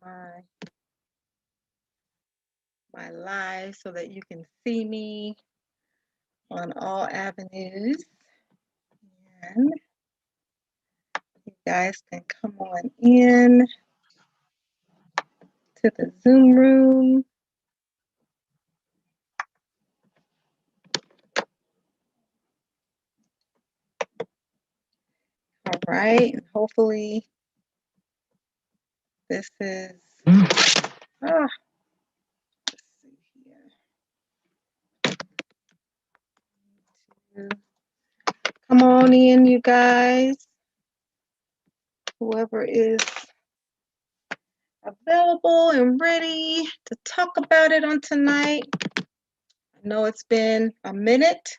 my live so that you can see me on all avenues. And you guys can come on in to the Zoom room. All right, and hopefully this is, let's see here. Come on in, you guys. Whoever is available and ready to talk about it on tonight. I know it's been a minute,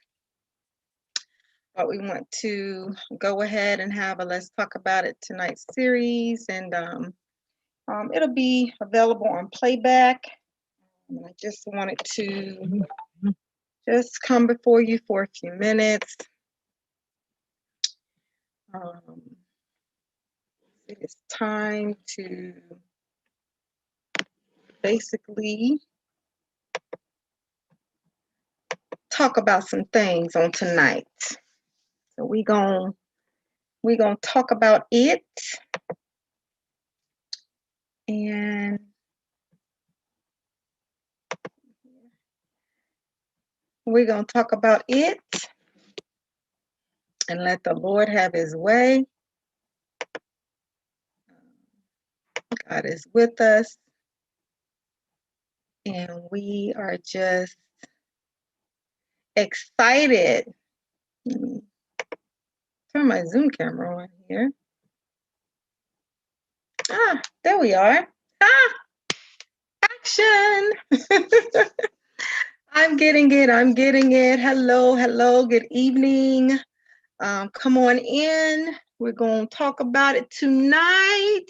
but we want to go ahead and have a Let's Talk About It Tonight series, and it'll be available on playback. And I just wanted to just come before you for a few minutes. It is time to basically talk about some things on tonight. So we're gonna talk about it, and we're gonna talk about it and let the Lord have his way. God is with us, and we are just excited. Let me turn my Zoom camera on here. There we are. Action. I'm getting it. Hello, good evening. Come on in. We're going to talk about it tonight.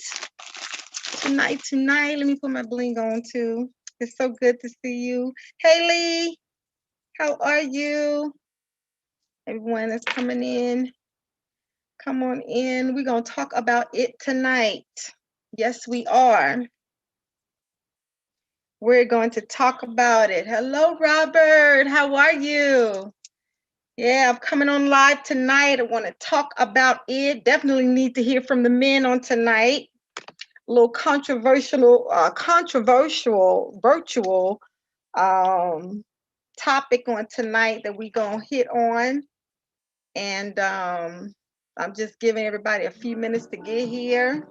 Tonight. Let me put my bling on too. It's so good to see you. Haley, how are you? Everyone that's coming in, come on in. We're going to talk about it tonight. Yes, we are. We're going to talk about it. Hello, Robert. How are you? Yeah, I'm coming on live tonight. I want to talk about it. Definitely need to hear from the men on tonight. A little controversial virtual topic on tonight that we're going to hit on. And I'm just giving everybody a few minutes to get here.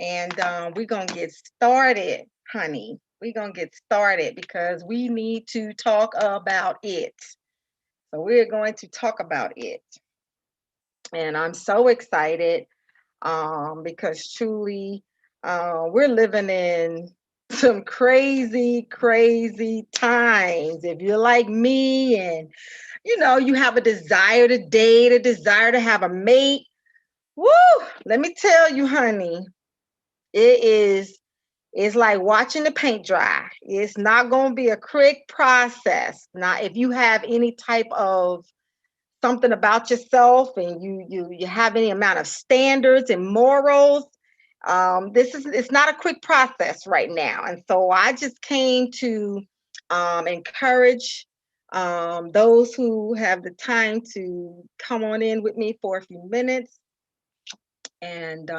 And we're going to get started, honey. We're going to get started because we need to talk about it. So we're going to talk about it. And I'm so excited because truly we're living in some crazy times. If you're like me and, you have a desire to date, a desire to have a mate, woo, let me tell you, honey, it's like watching the paint dry. It's not going to be a quick process. Now, if you have any type of something about yourself and you have any amount of standards and morals, it's not a quick process right now. And so I just came to encourage those who have the time to come on in with me for a few minutes. And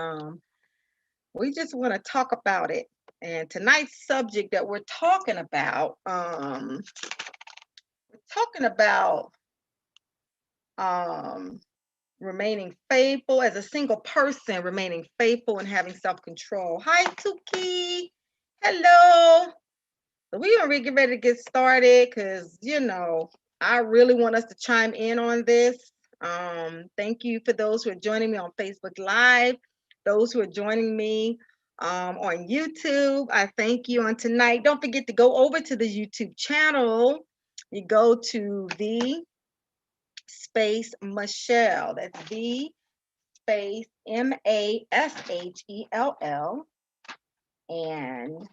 we just want to talk about it. And tonight's subject that we're talking about, remaining faithful as a single person, remaining faithful and having self-control. Hi, Tuki. Hello. So we're going to get ready to get started because, I really want us to chime in on this. Thank you for those who are joining me on Facebook Live, those who are joining me on YouTube. I thank you on tonight. Don't forget to go over to the YouTube channel. You go to the space Michelle. That's the space Mashell, and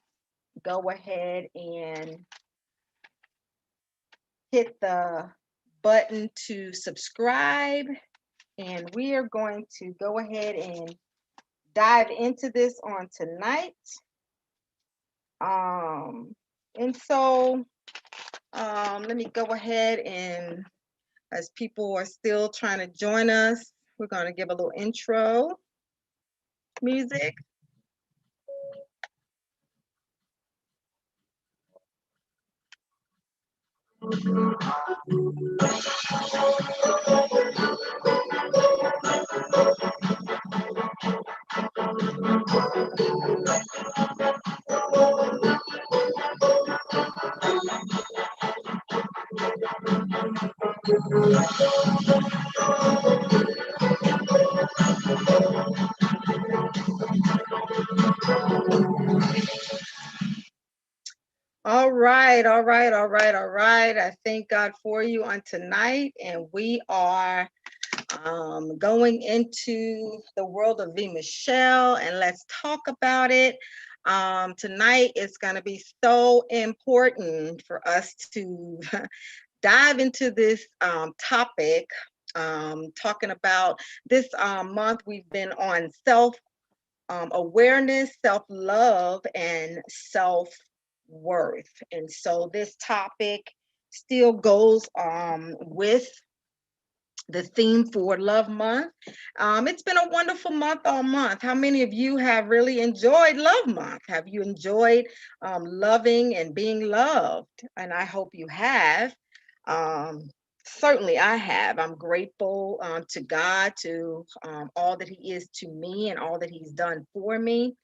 go ahead and hit the button to subscribe. And we are going to go ahead and dive into this on tonight. And so let me go ahead and as people are still trying to join us, we're going to give a little intro music. All right, all right, all right, all right. I thank God for you on tonight, and we are going into the world of V. Michelle, and let's talk about it. Tonight is going to be so important for us to dive into this topic. Talking about this month, we've been on self awareness, self love, and self worth. And so this topic still goes with the theme for Love Month. It's been a wonderful month all month. How many of you have really enjoyed Love Month? Have you enjoyed loving and being loved? And I hope you have. Um, Certainly I have. I'm grateful to God, to all that He is to me and all that He's done for me.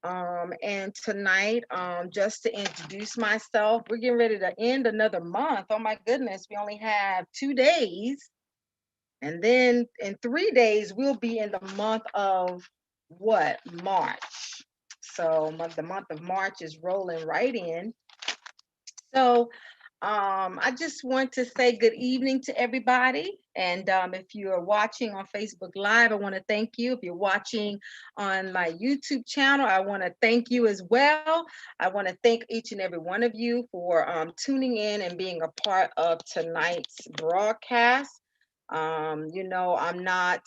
And tonight, just to introduce myself, we're getting ready to end another month. Oh my goodness, we only have 2 days. And then in 3 days, we'll be in the month of what? March. So the month of March is rolling right in. So I just want to say good evening to everybody. And if you're watching on Facebook Live, I want to thank you. If you're watching on my YouTube channel, I want to thank you as well. I want to thank each and every one of you for tuning in and being a part of tonight's broadcast. I'm not,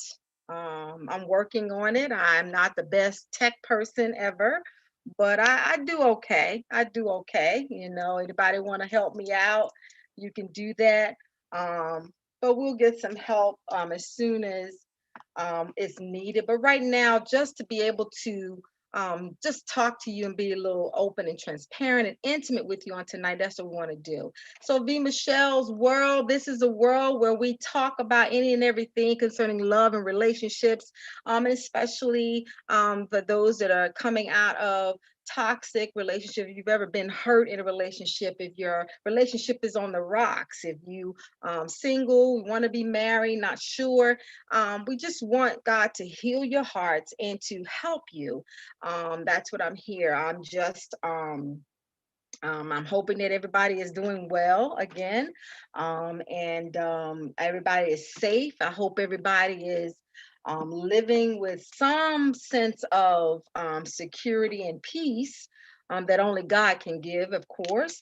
I'm working on it. I'm not the best tech person ever, but I do okay. I do okay. Anybody want to help me out, you can do that. But we'll get some help as soon as it's needed. But right now, just to be able to just talk to you and be a little open and transparent and intimate with you on tonight, that's what we want to do. So V. Michelle's World, this is a world where we talk about any and everything concerning love and relationships, especially for those that are coming out of toxic relationship. If you've ever been hurt in a relationship, if your relationship is on the rocks, if you single, want to be married, not sure, we just want God to heal your hearts and to help you. That's what I'm here. I'm hoping that everybody is doing well again, and everybody is safe. I hope everybody is living with some sense of security and peace that only God can give, of course.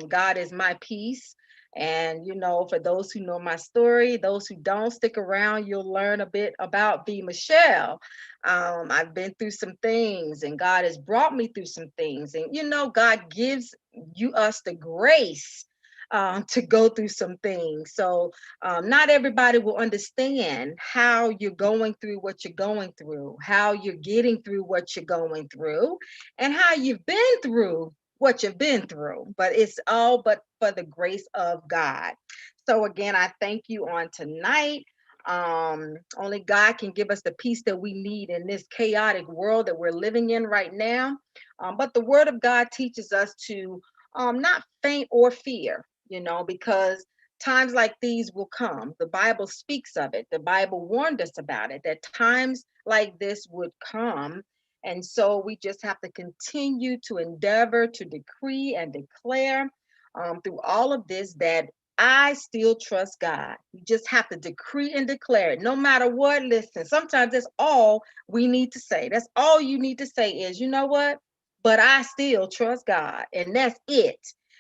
God is my peace. And, for those who know my story, those who don't, stick around, you'll learn a bit about V. Michelle. I've been through some things and God has brought me through some things. And, God gives us the grace to go through some things. So not everybody will understand how you're going through what you're going through, how you're getting through what you're going through, and how you've been through what you've been through. But it's all but for the grace of God. So again, I thank you on tonight. Only God can give us the peace that we need in this chaotic world that we're living in right now. But the word of God teaches us to not faint or fear, because times like these will come. The Bible speaks of it. The Bible warned us about it, that times like this would come. And so we just have to continue to endeavor to decree and declare through all of this that I still trust God. You just have to decree and declare it no matter what. Listen, sometimes that's all we need to say. That's all you need to say is, you know what? But I still trust God. And that's it.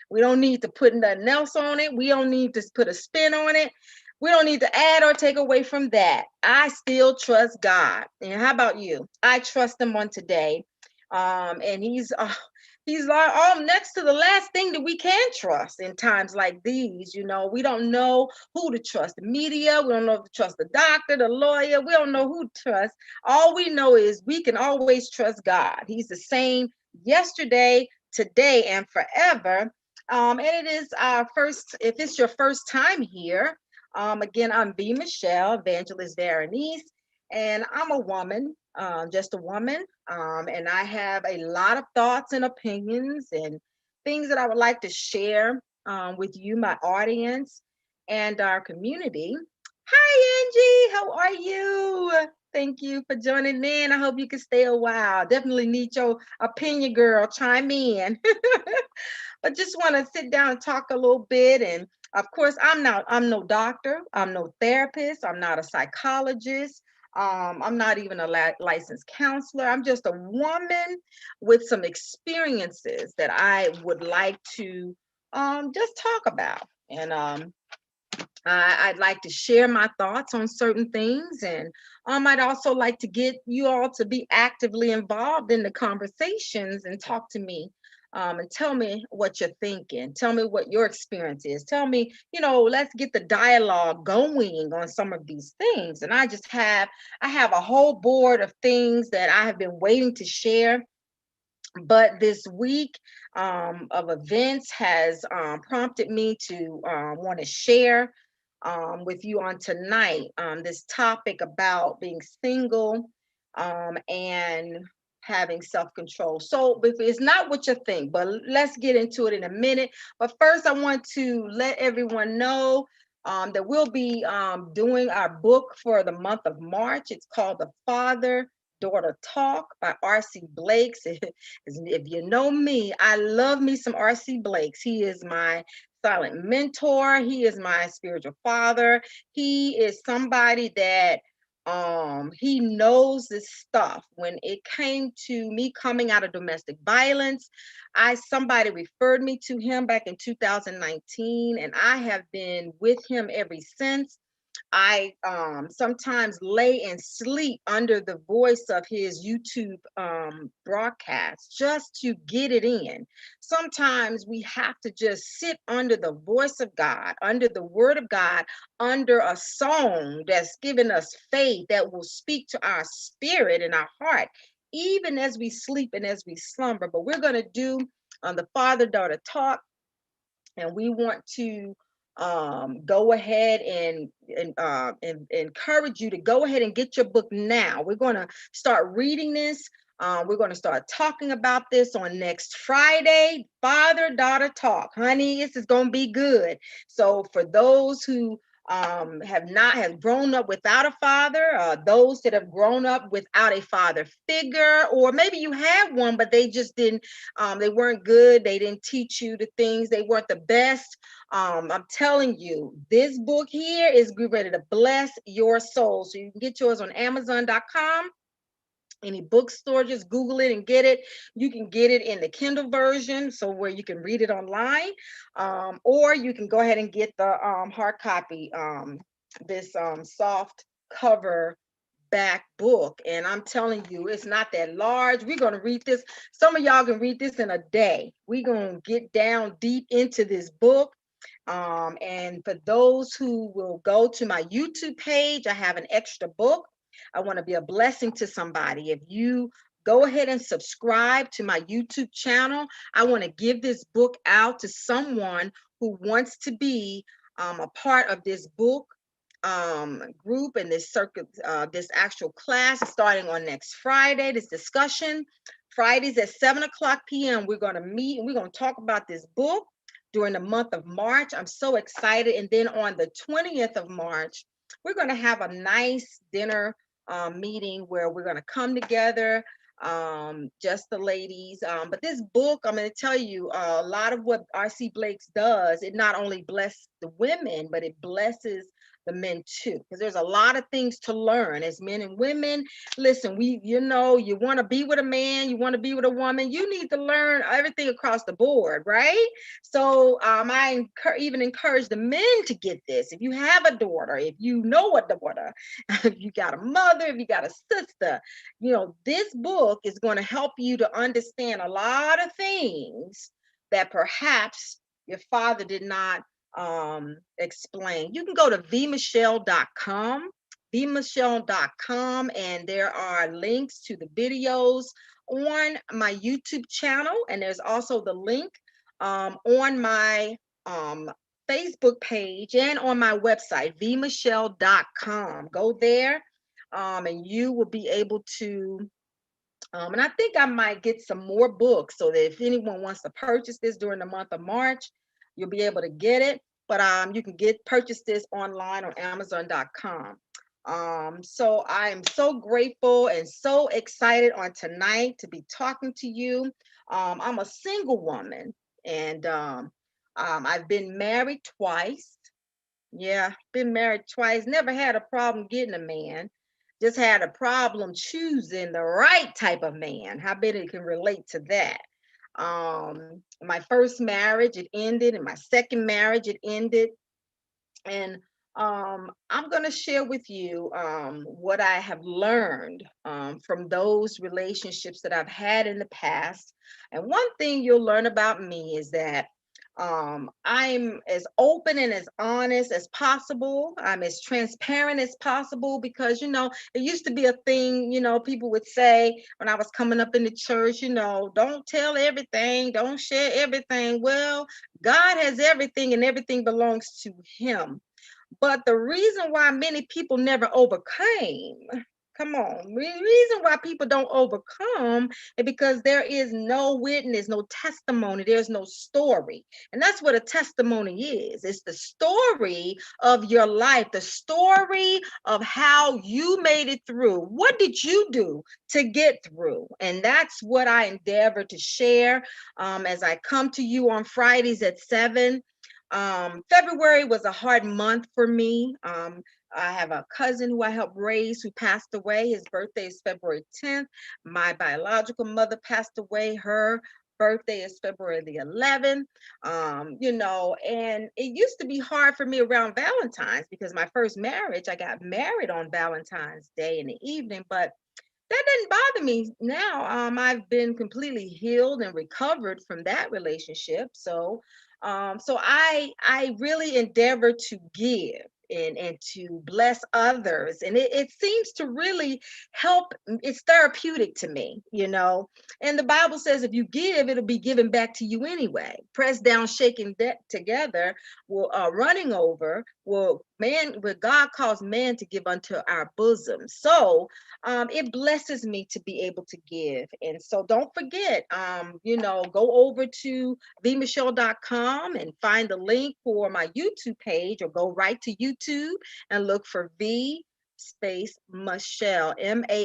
We don't need to put nothing else on it. We don't need to put a spin on it. We don't need to add or take away from that. I still trust God. And how about you? I trust him on today. And He's like, next to the last thing that we can trust in times like these. You know, we don't know who to trust. The media, we don't know if to trust the doctor, the lawyer. We don't know who to trust. All we know is we can always trust God. He's the same yesterday, today, and forever. And it is our first, if it's your first time here, again, I'm V. Michelle, Evangelist Berenice, and I'm a woman, just a woman, and I have a lot of thoughts and opinions and things that I would like to share with you, my audience, and our community. Hi, Angie. How are you? Thank you for joining in. I hope you can stay a while. Definitely need your opinion, girl. Chime in. But just want to sit down and talk a little bit. And of course, I'm no doctor, I'm no therapist, I'm not a psychologist. I'm not even a licensed counselor. I'm just a woman with some experiences that I would like to just talk about. And I'd like to share my thoughts on certain things, and I'd also like to get you all to be actively involved in the conversations and talk to me, and tell me what you're thinking. Tell me what your experience is. Tell me, let's get the dialogue going on some of these things. And I have a whole board of things that I have been waiting to share, but this week of events has prompted me to want to share with you on tonight this topic about being single and having self-control. So if it's not what you think, but let's get into it in a minute. But first, I want to let everyone know that we'll be doing our book for the month of March. It's called The Father Daughter Talk by R.C. Blakes. If you know me, I love me some R.C. Blakes. He is my silent mentor. He is my spiritual father. He is somebody that he knows this stuff. When it came to me coming out of domestic violence, somebody referred me to him back in 2019, and I have been with him ever since. I sometimes lay and sleep under the voice of his YouTube broadcast just to get it in. Sometimes we have to just sit under the voice of God, under the word of God, under a song that's giving us faith that will speak to our spirit and our heart, even as we sleep and as we slumber. But we're going to do the father-daughter talk, and we want to go ahead and encourage you to go ahead and get your book now. We're going to start reading this. We're going to start talking about this on next Friday. Father-daughter talk, honey. This is going to be good. So for those who have grown up without a father, those that have grown up without a father figure, or maybe you had one, but they just didn't, they weren't good. They didn't teach you the things. They weren't the best. I'm telling you, this book here is ready to bless your soul. So you can get yours on Amazon.com. Any bookstore, just Google it and get it. You can get it in the Kindle version, so where you can read it online, or you can go ahead and get the hard copy, this soft cover back book. And I'm telling you, it's not that large. We're going to read this. Some of y'all can read this in a day. We're going to get down deep into this book. And for those who will go to my YouTube page, I have an extra book. I want to be a blessing to somebody. If you go ahead and subscribe to my YouTube channel, I want to give this book out to someone who wants to be a part of this book group and this circuit, this actual class starting on next Friday. This discussion Fridays at 7:00 p.m. We're going to meet and we're going to talk about this book during the month of March. I'm so excited. And then on the 20th of March, we're going to have a nice dinner meeting where we're going to come together, just the ladies. But this book, I'm going to tell you, a lot of what R.C. Blakes does, it not only blesses the women, but it blesses the men too, because there's a lot of things to learn as men and women. Listen, you know, you want to be with a man, you want to be with a woman, you need to learn everything across the board, right? So I even encourage the men to get this. If you have a daughter, if you know a daughter, if you got a mother, if you got a sister, you know, this book is going to help you to understand a lot of things that perhaps your father did not explain. You can go to vmichelle.com, vmichelle.com, and there are links to the videos on my YouTube channel, and there's also the link on my Facebook page and on my website, vmichelle.com. Go there, and you will be able to and I think I might get some more books so that if anyone wants to purchase this during the month of March, you'll be able to get it. But you can purchase this online on Amazon.com. So I am so grateful and so excited on tonight to be talking to you. I'm a single woman, and I've been married twice. Yeah, been married twice. Never had a problem getting a man. Just had a problem choosing the right type of man. How many can relate to that? My first marriage, it ended, and my second marriage, it ended. And I'm going to share with you what I have learned from those relationships that I've had in the past. And one thing you'll learn about me is that I'm as open and as honest as possible. I'm as transparent as possible because, you know, it used to be a thing, you know, people would say when I was coming up in the church, you know, don't tell everything, don't share everything. Well, God has everything and everything belongs to him. But the reason why many people never overcame, come on, reason why people don't overcome is because there is no witness, no testimony, there's no story. And that's what a testimony is. It's the story of your life, the story of how you made it through. What did you do to get through? And that's what I endeavor to share as I come to you on Fridays at 7. February was a hard month for me. I have a cousin who I helped raise who passed away. His birthday is February 10th. My biological mother passed away. Her birthday is February the 11th. You know, and it used to be hard for me around Valentine's because my first marriage, I got married on Valentine's Day in the evening, but that didn't bother me now. I've been completely healed and recovered from that relationship. So I really endeavor to give and to bless others, and it seems to really help. It's therapeutic to me, you know. And the Bible says if you give, it'll be given back to you anyway. Pressed down, shaken together, will running over. Will God cause man to give unto our bosom? So it blesses me to be able to give. And so don't forget, you know, go over to vmichelle.com and find the link for my YouTube page, or go right to YouTube and look for V space Michelle, Mashell,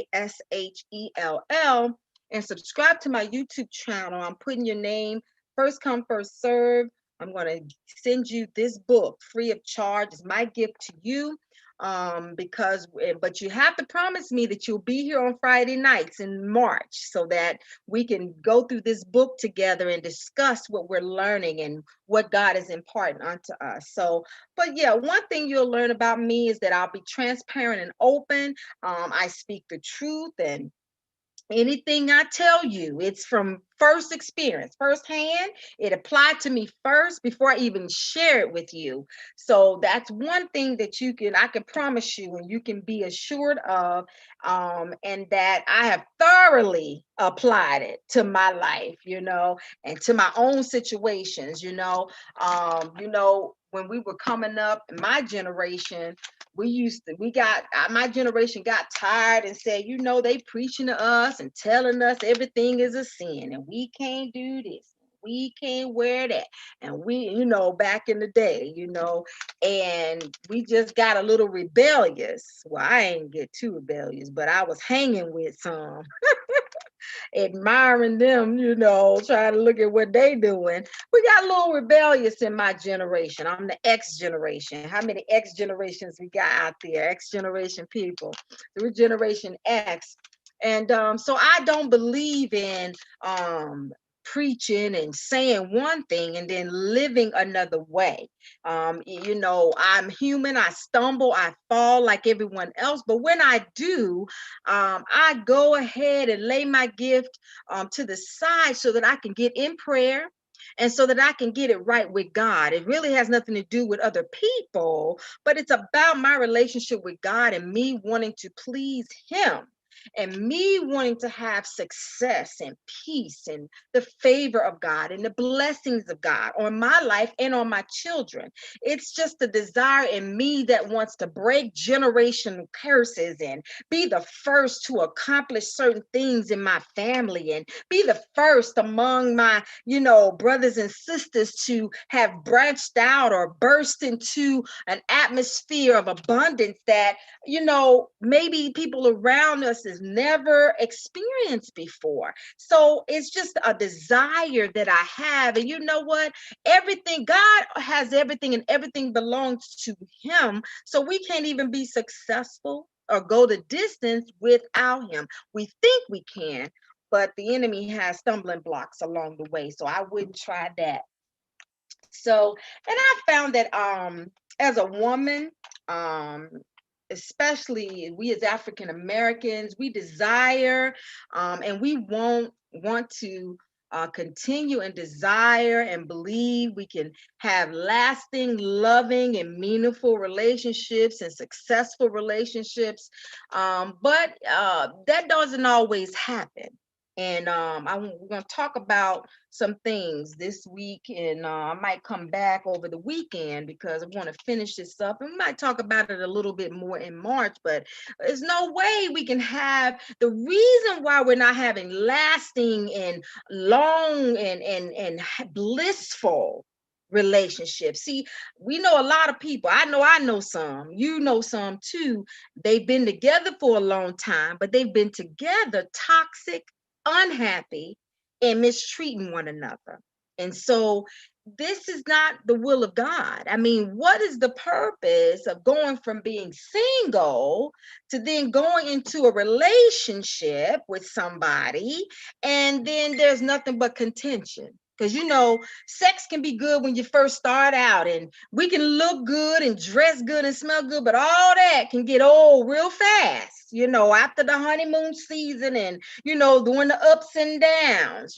and subscribe to my YouTube channel. I'm putting your name first come, first serve. I'm going to send you this book free of charge. It's my gift to you. But you have to promise me that you'll be here on Friday nights in March so that we can go through this book together and discuss what we're learning and what God is imparting unto us. So, but yeah, one thing you'll learn about me is that I'll be transparent and open. I speak the truth, and anything I tell you, it's from first experience, firsthand. It applied to me first before I even share it with you. So that's one thing that I can promise you and you can be assured of, and that I have thoroughly applied it to my life, you know, and to my own situations, you know, when we were coming up, my generation, my generation got tired and said, you know, they preaching to us and telling us everything is a sin and we can't do this, we can't wear that, and we, you know, back in the day, you know, and we just got a little rebellious. Well, I ain't get too rebellious, but I was hanging with some. admiring them, trying to look at what they doing. We got a little rebellious in my generation. I'm the X generation. How many X generations we got out there? X generation people. We're generation X. And so I don't believe in preaching and saying one thing and then living another way. I'm human. I stumble, I fall like everyone else. But when I do, I go ahead and lay my gift to the side so that I can get in prayer and so that I can get it right with God. It really has nothing to do with other people, but it's about my relationship with God and me wanting to please Him and me wanting to have success and peace and the favor of God and the blessings of God on my life and on my children. It's just a desire in me that wants to break generational curses and be the first to accomplish certain things in my family and be the first among my, brothers and sisters to have branched out or burst into an atmosphere of abundance that, maybe people around us has never experienced before. So it's just a desire that I have. And you know what? Everything, God has everything and everything belongs to Him. So we can't even be successful or go the distance without Him. We think we can, but the enemy has stumbling blocks along the way. So I wouldn't try that. So, and I found that as a woman, um, especially we as African Americans, we desire and we want to continue and desire and believe we can have lasting, loving, and meaningful relationships and successful relationships. But that doesn't always happen. And we're going to talk about some things this week, and I might come back over the weekend because I want to finish this up, and we might talk about it a little bit more in March. But there's no way we can have the reason why we're not having lasting and long and blissful relationships. See, we know a lot of people. I know some, you know some too. They've been together for a long time, but they've been together toxic, unhappy, and mistreating one another. And so this is not the will of God. I mean, what is the purpose of going from being single to then going into a relationship with somebody and then there's nothing but contention? Because sex can be good when you first start out, and we can look good and dress good and smell good, but all that can get old real fast, after the honeymoon season and, doing the ups and downs,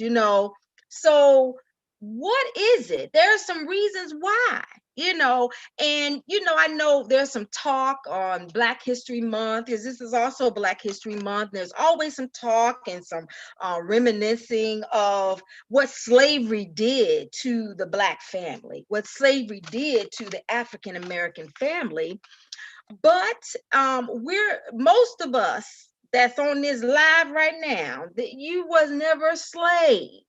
So what is it? There are some reasons why, and I know there's some talk on Black History Month, because this is also Black History Month. There's always some talk and some reminiscing of what slavery did to the Black family, what slavery did to the African American family. But most of us that's on this live right now, that you was never a slave.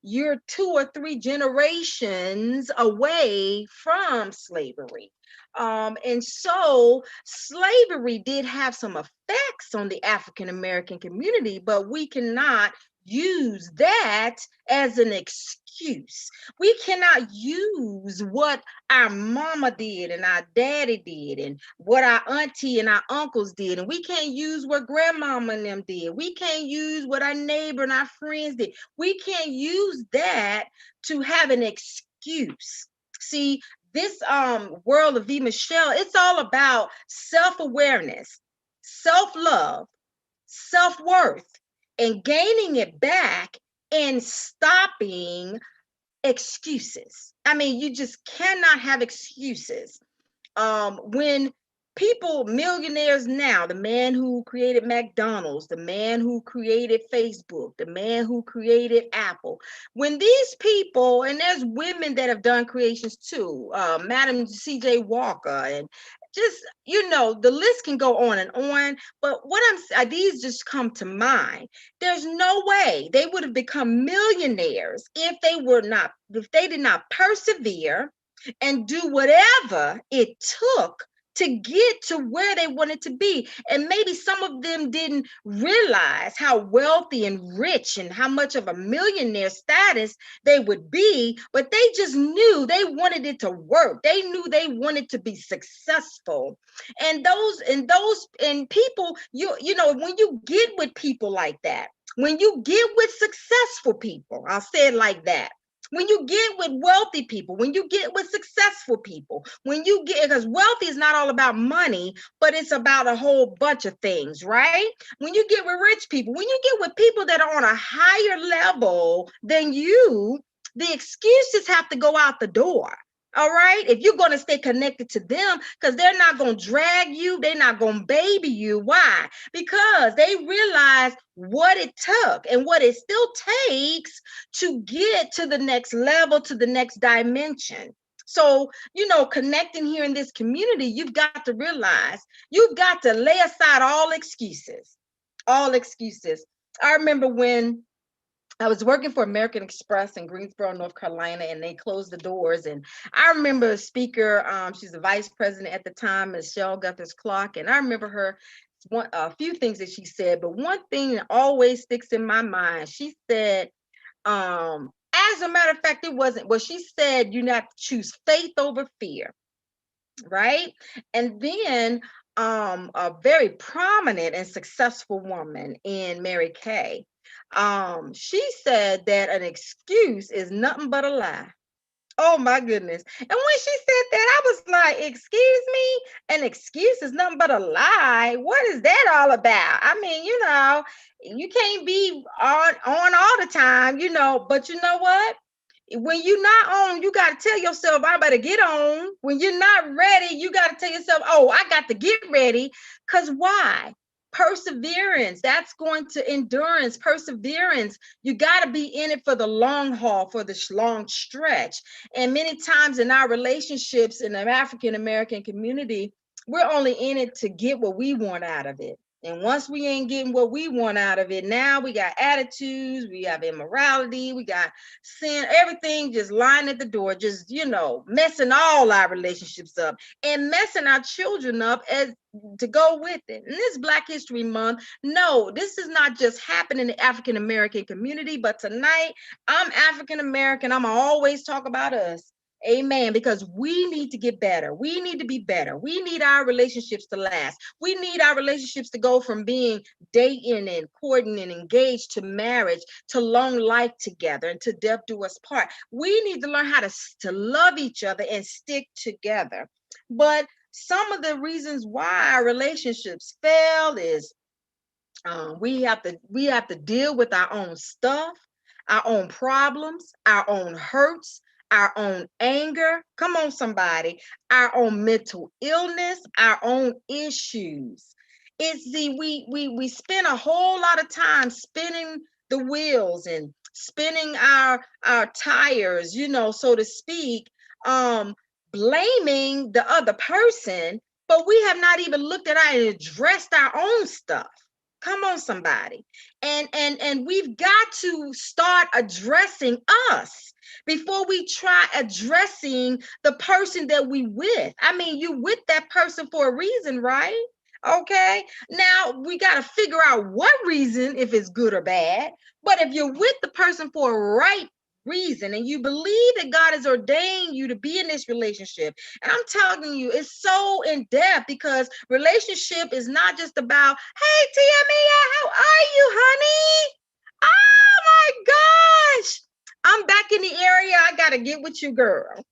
You're 2 or 3 generations away from slavery. And so slavery did have some effects on the African American community, but we cannot use that as an excuse. We cannot use what our mama did and our daddy did and what our auntie and our uncles did, and we can't use what grandmama and them did. We can't use what our neighbor and our friends did. We can't use that to have an excuse. See, this world of V. Michelle, it's all about self-awareness, self-love, self-worth, and gaining it back and stopping excuses. I mean, you just cannot have excuses. When people, millionaires now, the man who created McDonald's, the man who created Facebook, the man who created Apple, when these people, and there's women that have done creations too, Madam C.J. Walker, and just, the list can go on and on, but these just come to mind. There's no way they would have become millionaires if they did not persevere and do whatever it took to get to where they wanted to be. And maybe some of them didn't realize how wealthy and rich and how much of a millionaire status they would be, but they just knew they wanted it to work. They knew they wanted to be successful. And people, you know, when you get with people like that, when you get with successful people, I'll say it like that. When you get with wealthy people, when you get with successful people, when you get, because wealthy is not all about money, but it's about a whole bunch of things, right? When you get with rich people, when you get with people that are on a higher level than you, the excuses have to go out the door. All right. If you're going to stay connected to them, because they're not going to drag you, they're not going to baby you. Why? Because they realize what it took and what it still takes to get to the next level, to the next dimension. So, you know, connecting here in this community, you've got to realize you've got to lay aside all excuses, all excuses. I remember when I was working for American Express in Greensboro, North Carolina, and they closed the doors. And I remember a speaker, she's the vice president at the time, Michelle Guthers Clark. And I remember her, a few things that she said, but one thing that always sticks in my mind, she said, as a matter of fact, it wasn't, well, she said, you have to choose faith over fear, right? And then a very prominent and successful woman in Mary Kay, she said that an excuse is nothing but a lie. Oh my goodness. And when she said that, I was like, excuse me, an excuse is nothing but a lie. What is that all about? I mean, you know, you can't be on all the time, you know, but you know what? When you're not on, you got to tell yourself, I better get on. When you're not ready, you got to tell yourself, oh, I got to get ready. Because why? Perseverance, that's going to endurance, perseverance. You got to be in it for the long haul, for the long stretch. And many times in our relationships in the African American community, we're only in it to get what we want out of it. And once we ain't getting what we want out of it, now we got attitudes, we have immorality, we got sin, everything just lying at the door, just, you know, messing all our relationships up and messing our children up as to go with it. And this Black History Month, no, this is not just happening in the African American community, but tonight I'm African American. I'm gonna always talk about us. Amen. Because we need to get better. We need to be better. We need our relationships to last. We need our relationships to go from being dating and courting and engaged to marriage to long life together and to death do us part. We need to learn how to love each other and stick together. But some of the reasons why our relationships fail is we have to deal with our own stuff, our own problems, our own hurts, our own anger. Come on, somebody, our own mental illness, our own issues. It's we spend a whole lot of time spinning the wheels and spinning our tires, you know, so to speak, blaming the other person, but we have not even looked at and addressed our own stuff. Come on, somebody. And we've got to start addressing us before we try addressing the person that we with. I mean, you with that person for a reason, right? Okay. Now we got to figure out what reason, if it's good or bad. But if you're with the person for a right reason and you believe that God has ordained you to be in this relationship, and I'm telling you, it's so in depth because relationship is not just about, hey, Tia, how are you, honey? Oh my gosh, I'm back in the area. I got to get with you, girl.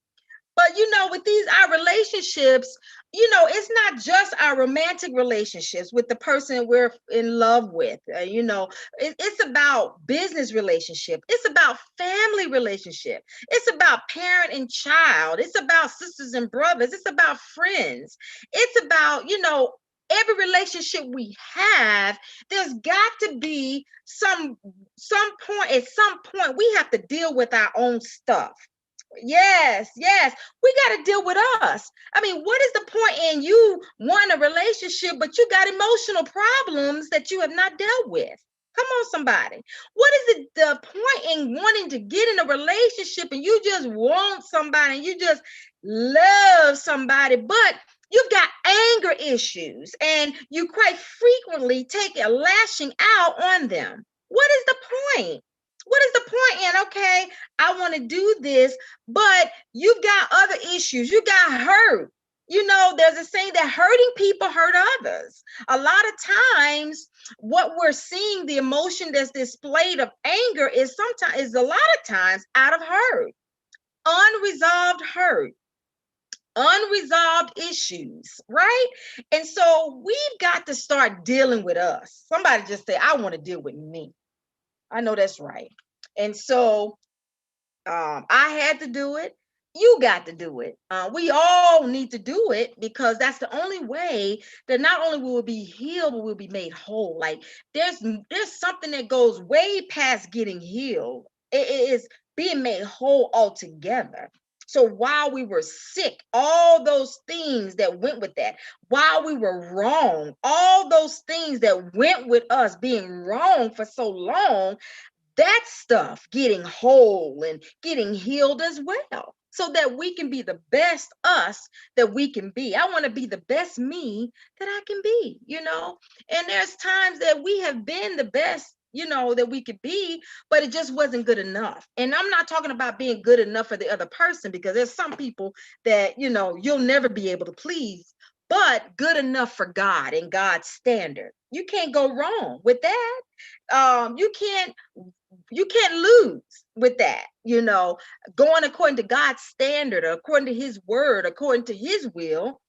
But you know, with our relationships, you know, it's not just our romantic relationships with the person we're in love with. You know, it's about business relationship. It's about family relationship. It's about parent and child. It's about sisters and brothers. It's about friends. It's about, you know, every relationship we have. There's got to be some point. At some point, we have to deal with our own stuff. Yes, yes. We got to deal with us. I mean, what is the point in you wanting a relationship, but you got emotional problems that you have not dealt with? Come on, somebody. What is the point in wanting to get in a relationship and you just want somebody and you just love somebody, but You've got anger issues, and you quite frequently take a lashing out on them. What is the point? What is the point? And okay, I want to do this, but you've got other issues. You got hurt. There's a saying that hurting people hurt others. A lot of times, what we're seeing, the emotion that's displayed of anger is a lot of times out of hurt, unresolved issues, right? And so we've got to start dealing with us. Somebody just say, I want to deal with me. I know that's right. And so I had to do it. You got to do it. We all need to do it, because that's the only way that not only will we be healed, but we'll be made whole. Like there's something that goes way past getting healed. It is being made whole altogether. So while we were sick, all those things that went with that, while we were wrong, all those things that went with us being wrong for so long, that stuff getting whole and getting healed as well, so that we can be the best us that we can be. I want to be the best me that I can be, and there's times that we have been the best that we could be, but it just wasn't good enough. And I'm not talking about being good enough for the other person, because there's some people that you'll never be able to please, but good enough for God and God's standard. You can't go wrong with that. You can't lose with that, going according to God's standard, or according to his word, according to his will.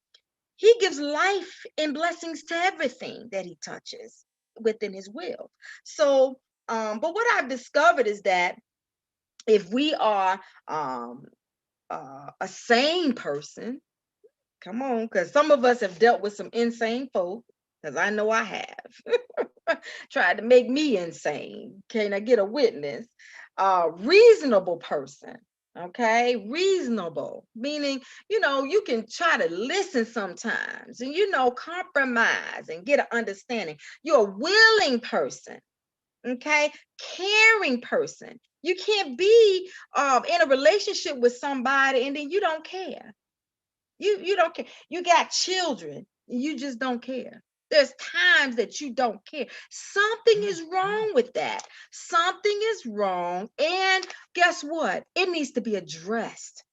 He gives life and blessings to everything that he touches within his will. So, but what I've discovered is that if we are a sane person, come on, because some of us have dealt with some insane folk, because I know I have. Tried to make me insane. Can I get a witness? Reasonable person. Okay, reasonable, meaning, you can try to listen sometimes and, compromise and get an understanding. You're a willing person, okay, caring person. You can't be in a relationship with somebody and then you don't care. You don't care. You got children, you just don't care. There's times that you don't care. Something is wrong with that. Something is wrong. And guess what? It needs to be addressed.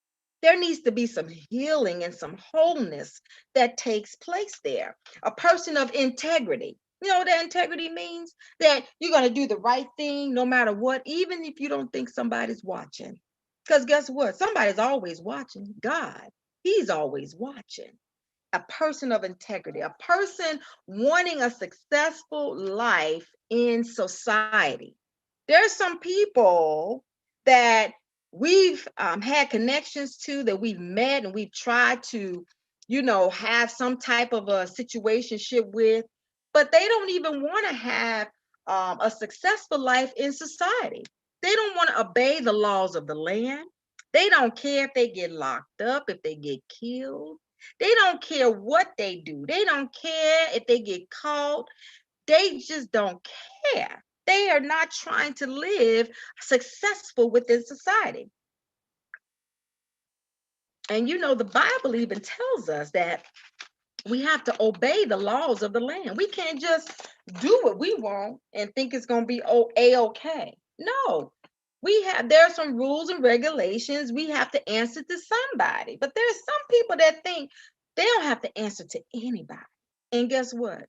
There needs to be some healing and some wholeness that takes place there. A person of integrity. You know what that integrity means? That you're going to do the right thing no matter what, even if you don't think somebody's watching. Because guess what? Somebody's always watching. God. He's always watching. A person of integrity, a person wanting a successful life in society. There's some people that we've had connections to, that we've met and we've tried to, have some type of a situationship with, but they don't even want to have a successful life in society. They don't want to obey the laws of the land. They don't care if they get locked up, if they get killed. They don't care what they do. They don't care if they get caught. They just don't care. They are not trying to live successful within society. And the Bible even tells us that we have to obey the laws of the land. We can't just do what we want and think it's going to be A-okay. No, there are some rules and regulations. We have to answer to somebody. But there's some people that think they don't have to answer to anybody. And guess what?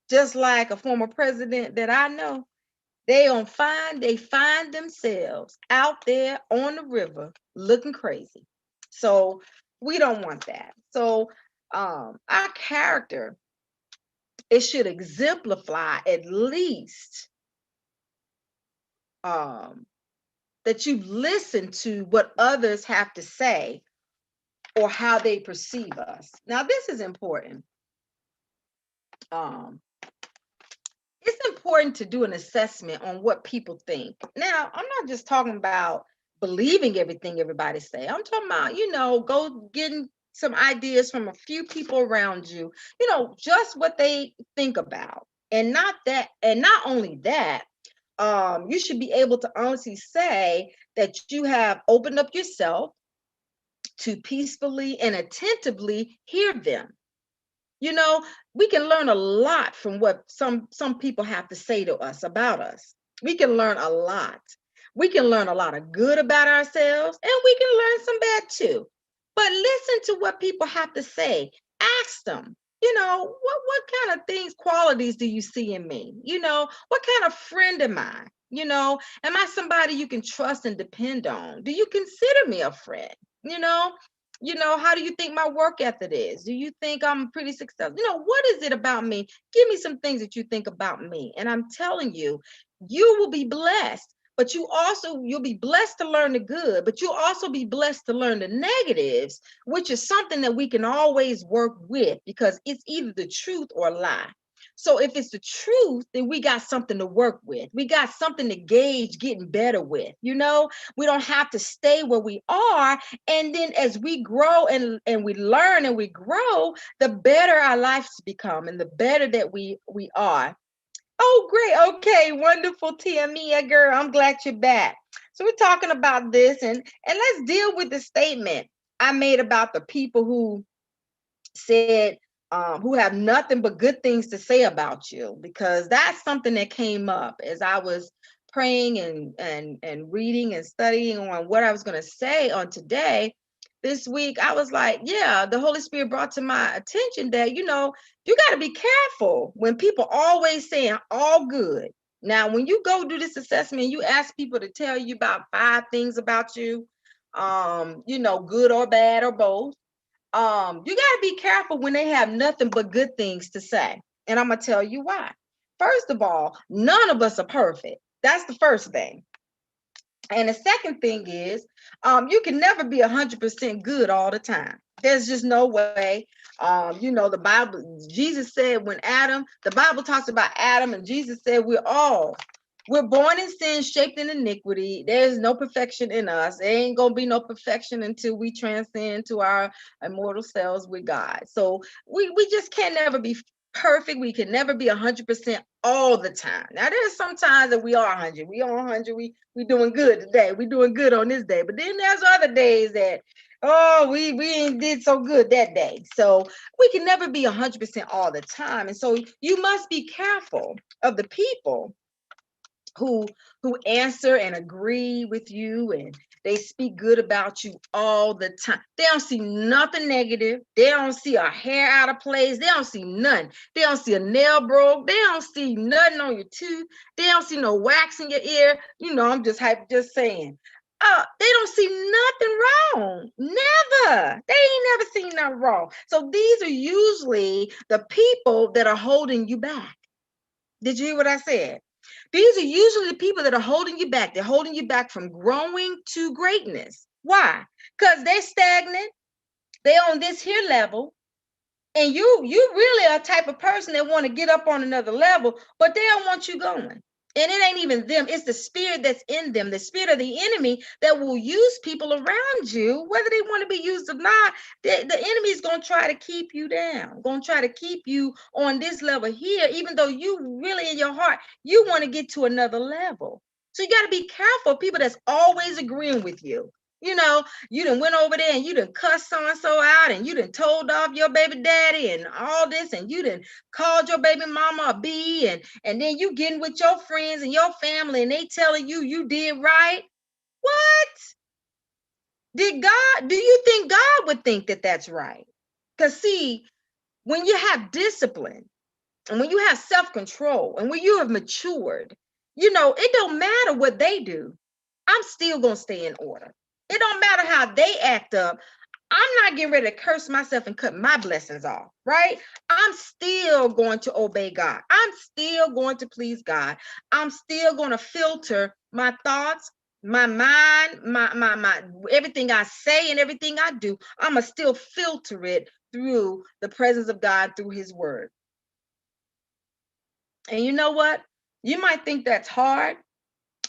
Just like a former president that I know, they find themselves out there on the river looking crazy. So we don't want that. So our character, it should exemplify at least that you listen to what others have to say or how they perceive us. Now, this is important. It's important to do an assessment on what people think. Now, I'm not just talking about believing everything everybody say. I'm talking about, go getting some ideas from a few people around you, just what they think about. And not only that, you should be able to honestly say that you have opened up yourself to peacefully and attentively hear them. You know, we can learn a lot from what some people have to say to us about us. We can learn a lot. We can learn a lot of good about ourselves, and we can learn some bad too. But listen to what people have to say. Ask them, what kind of things, qualities do you see in me? What kind of friend am I? Am I somebody you can trust and depend on? Do you consider me a friend? You know, how do you think my work ethic is? Do you think I'm pretty successful? What is it about me? Give me some things that you think about me. And I'm telling you, you will be blessed. But you'll be blessed to learn the good, but you'll also be blessed to learn the negatives, which is something that we can always work with, because it's either the truth or a lie. So if it's the truth, then we got something to work with. We got something to gauge getting better with. We don't have to stay where we are. And then as we grow and we learn and we grow, the better our lives become and the better that we are. Oh, great. Okay, wonderful, Tiamia, girl. I'm glad you're back. So we're talking about this, and let's deal with the statement I made about the people who said, who have nothing but good things to say about you, because that's something that came up as I was praying and reading and studying on what I was going to say on today. This week, I was like, yeah, the Holy Spirit brought to my attention that, you got to be careful when people always saying all good. Now, when you go do this assessment, you ask people to tell you about 5 things about you, good or bad or both. You got to be careful when they have nothing but good things to say. And I'm going to tell you why. First of all, none of us are perfect. That's the first thing. And the second thing is, you can never be 100% good all the time. There's just no way. The Bible, Jesus said the Bible talks about Adam, and Jesus said we're born in sin, shaped in iniquity. There's no perfection in us. There ain't going to be no perfection until we transcend to our immortal selves with God. So we just can never be perfect. We can never be 100% all the time. Now, there's some times that we are 100. We are 100. We doing good today. We doing good on this day. But then there's other days that, we ain't did so good that day. So we can never be 100% all the time. And so you must be careful of the people who answer and agree with you, and they speak good about you all the time. They don't see nothing negative. They don't see a hair out of place. They don't see nothing. They don't see a nail broke. They don't see nothing on your tooth. They don't see no wax in your ear. I'm just saying. They don't see nothing wrong. Never. They ain't never seen nothing wrong. So these are usually the people that are holding you back. Did you hear what I said? These are usually the people that are holding you back. They're holding you back from growing to greatness. Why? Because they're stagnant. They're on this here level. And you really are a type of person that want to get up on another level, but they don't want you going. And it ain't even them. It's the spirit that's in them, the spirit of the enemy that will use people around you, whether they want to be used or not. The enemy is going to try to keep you down, going to try to keep you on this level here, even though you really in your heart, you want to get to another level. So you got to be careful of people that's always agreeing with you. You done went over there and you done cussed so-and-so out, and you done told off your baby daddy and all this, and you done called your baby mama a B, and then you getting with your friends and your family and they telling you did right. What? Do you think God would think that that's right? Because see, when you have discipline and when you have self-control and when you have matured, it don't matter what they do. I'm still going to stay in order. It don't matter how they act up. I'm not getting ready to curse myself and cut my blessings off, right? I'm still going to obey God. I'm still going to please God. I'm still going to filter my thoughts, my mind, my everything I say and everything I do. I'm going to still filter it through the presence of God, through his word. And you know what? You might think that's hard,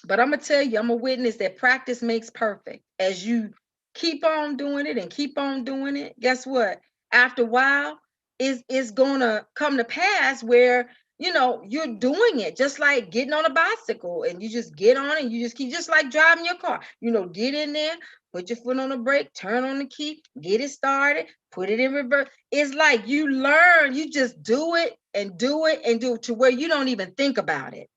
but I'm going to tell you, I'm a witness that practice makes perfect. As you keep on doing it and keep on doing it, guess what? After a while, it's going to come to pass where you're doing it just like getting on a bicycle, and you just get on and you just keep, just like driving your car, get in there, put your foot on the brake, turn on the key, get it started, put it in reverse. It's like you learn, you just do it and do it and do it to where you don't even think about it.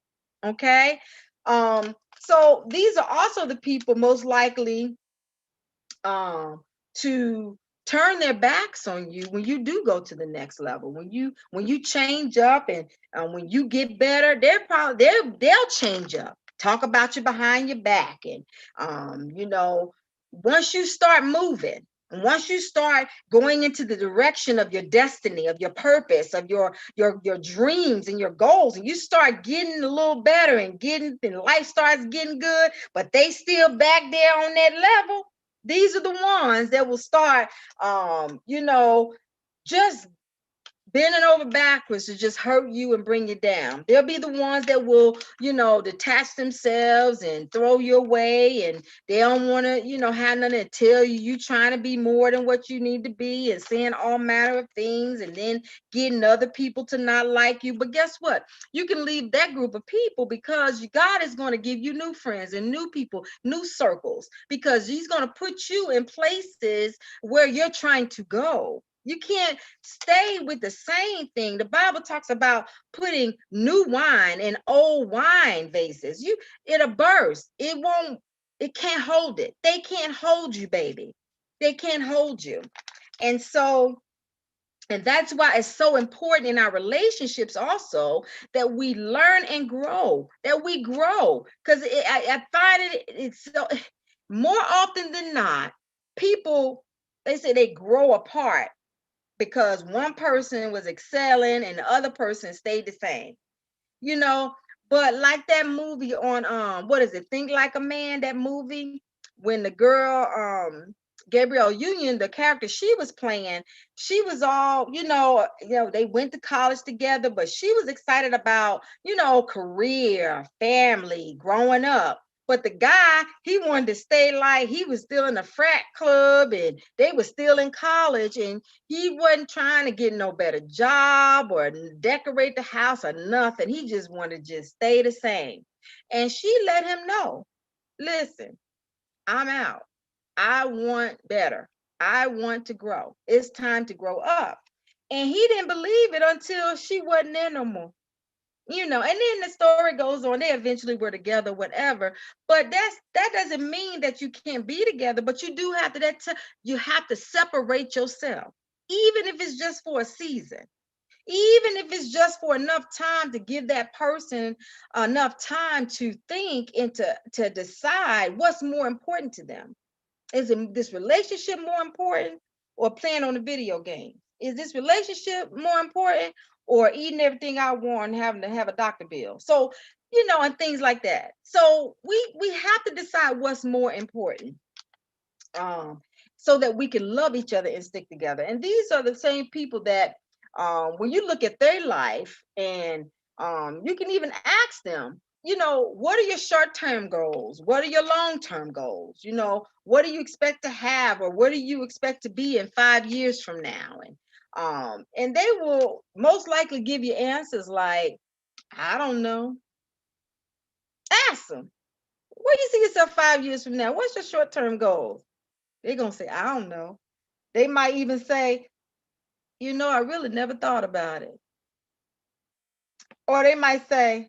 Okay. So these are also the people most likely to turn their backs on you when you do go to the next level, when you change up, and when you get better, they'll change up, talk about you behind your back, and once you start moving, and once you start going into the direction of your destiny, of your purpose, of your dreams and your goals, and you start getting a little better and life starts getting good, but they still back there on that level. These are the ones that will start, just bending over backwards to just hurt you and bring you down. They'll be the ones that will, detach themselves and throw you away, and they don't want to, have nothing to tell you. You trying to be more than what you need to be, and saying all manner of things, and then getting other people to not like you. But guess what? You can leave that group of people, because God is going to give you new friends and new people, new circles, because He's going to put you in places where you're trying to go. You can't stay with the same thing. The Bible talks about putting new wine in old wine vases. It'll burst. It can't hold it. They can't hold you, baby. They can't hold you. And that's why it's so important in our relationships also that we learn and grow, Because I find it's so, more often than not, people, they say they grow apart because one person was excelling and the other person stayed the same, you know. But like that movie on what is it, Think Like a Man, that movie, when the girl Gabrielle Union, the character she was playing, she was all, they went to college together, but she was excited about, career, family, growing up. But the guy, he wanted to stay, like he was still in the frat club and they were still in college, and he wasn't trying to get no better job or decorate the house or nothing. He just wanted to just stay the same. And she let him know, listen, I'm out. I want better. I want to grow. It's time to grow up. And he didn't believe it until she wasn't there no more. And then the story goes on. They eventually were together, whatever. But that doesn't mean that you can't be together. But you do have to you have to separate yourself, even if it's just for a season, even if it's just for enough time to give that person enough time to think and to decide what's more important to them. Is this relationship more important, or playing on the video game? Is this relationship more important, or eating everything I want and having to have a doctor bill? So, and things like that. So we have to decide what's more important, so that we can love each other and stick together. And these are the same people that, when you look at their life, and you can even ask them, what are your short-term goals? What are your long-term goals? What do you expect to have, or what do you expect to be in 5 years from now? And they will most likely give you answers like, I don't know. Ask them, where do you see yourself 5 years from now? What's your short-term goals? They're going to say, I don't know. They might even say, I really never thought about it. Or they might say,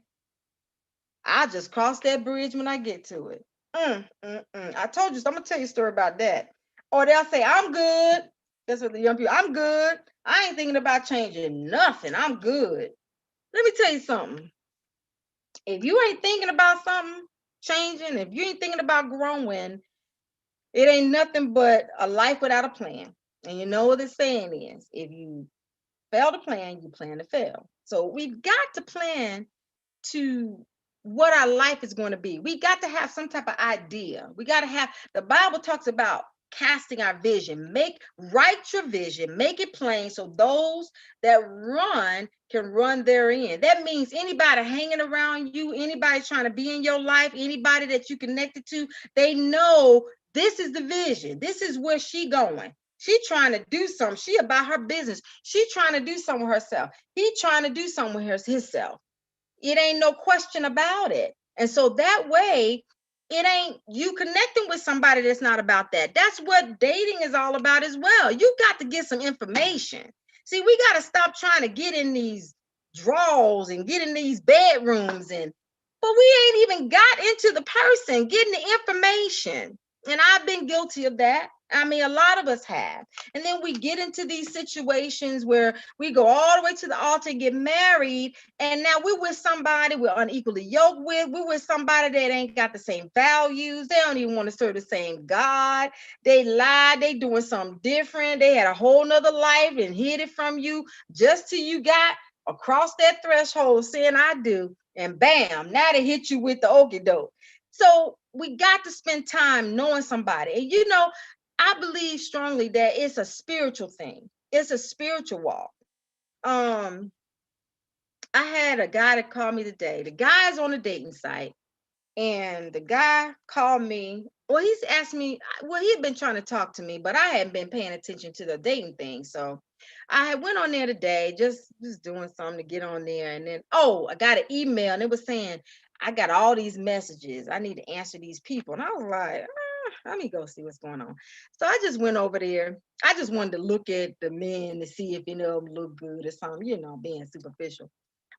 I'll just cross that bridge when I get to it. I told you, so I'm going to tell you a story about that. Or they'll say, I'm good. That's what the young people, I'm good. I ain't thinking about changing nothing. I'm good. Let me tell you something. If you ain't thinking about something changing, if you ain't thinking about growing, it ain't nothing but a life without a plan. And you know what the saying is, if you fail to plan, you plan to fail. So we've got to plan to what our life is going to be. We got to have some type of idea. We got to have, the Bible talks about casting our vision. Write your vision, make it plain, so those that run can run therein. That means anybody hanging around you, anybody trying to be in your life, anybody that you connected to, they know this is the vision. This is where she going. She trying to do something. She about her business. She trying to do something with herself. He trying to do something with himself. It ain't no question about it. And so that way, it ain't you connecting with somebody that's not about that. That's what dating is all about as well. You got to get some information. See, we got to stop trying to get in these drawers and get in these bedrooms but we ain't even got into the person, getting the information. And I've been guilty of that. I mean, a lot of us have. And then we get into these situations where we go all the way to the altar and get married. And now we're with somebody we're unequally yoked with. We're with somebody that ain't got the same values. They don't even want to serve the same God. They lied. They doing something different. They had a whole nother life and hid it from you just till you got across that threshold saying, I do. And bam, now they hit you with the okie doke. So we got to spend time knowing somebody. And I believe strongly that it's a spiritual thing. It's a spiritual walk. I had a guy that called me today. The guy's on a dating site, and the guy called me. Well, he's asked me, well, he'd been trying to talk to me, but I hadn't been paying attention to the dating thing. So I went on there today, just doing something to get on there. And then, I got an email and it was saying, I got all these messages. I need to answer these people. And I was like, let me go see what's going on. So I just went over there. I just wanted to look at the men to see if any of them look good or something, being superficial.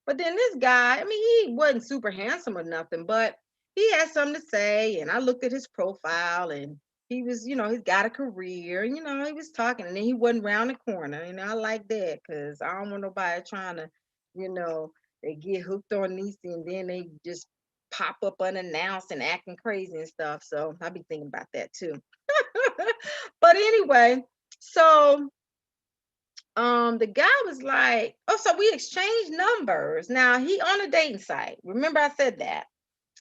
But then this guy, I mean, he wasn't super handsome or nothing, but he had something to say. And I looked at his profile and he was, he's got a career, and, he was talking, and then he wasn't around the corner. And I like that because I don't want nobody trying to, they get hooked on these and then they just pop up unannounced and acting crazy and stuff. So I'll be thinking about that too. But anyway, so the guy was like, so we exchanged numbers. Now he on a dating site. Remember I said that.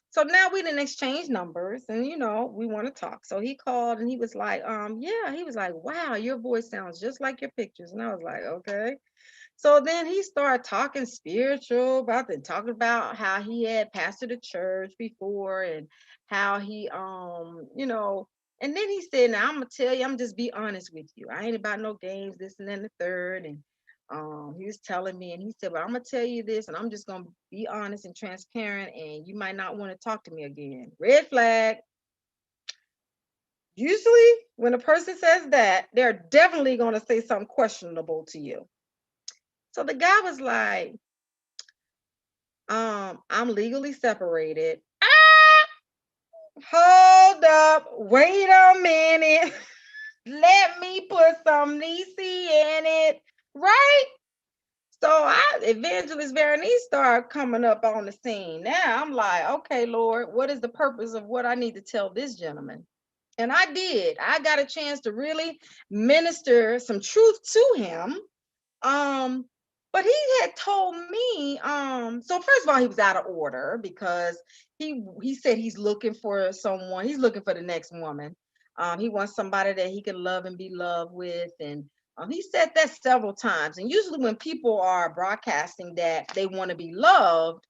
So now we didn't exchange numbers and we want to talk. So he called and he was like, yeah, he was like, wow, your voice sounds just like your pictures. And I was like, okay. So then he started talking spiritual talking about how he had pastored a church before and how he and then he said, now I'm gonna tell you, I'm just be honest with you. I ain't about no games, this and then the third. And he was telling me and he said, well, I'm gonna tell you this and I'm just gonna be honest and transparent and you might not want to talk to me again. Red flag. Usually when a person says that, they're definitely gonna say something questionable to you. So the guy was like, I'm legally separated. Hold up, wait a minute. Let me put some Nisi in it, right? So Evangelist Veronice started coming up on the scene. Now I'm like, okay, Lord, what is the purpose of what I need to tell this gentleman? And I did. I got a chance to really minister some truth to him. But he had told me, so first of all, he was out of order because he said he's looking for someone, he's looking for the next woman. He wants somebody that he can love and be loved with. And he said that several times. And usually when people are broadcasting that they want to be loved,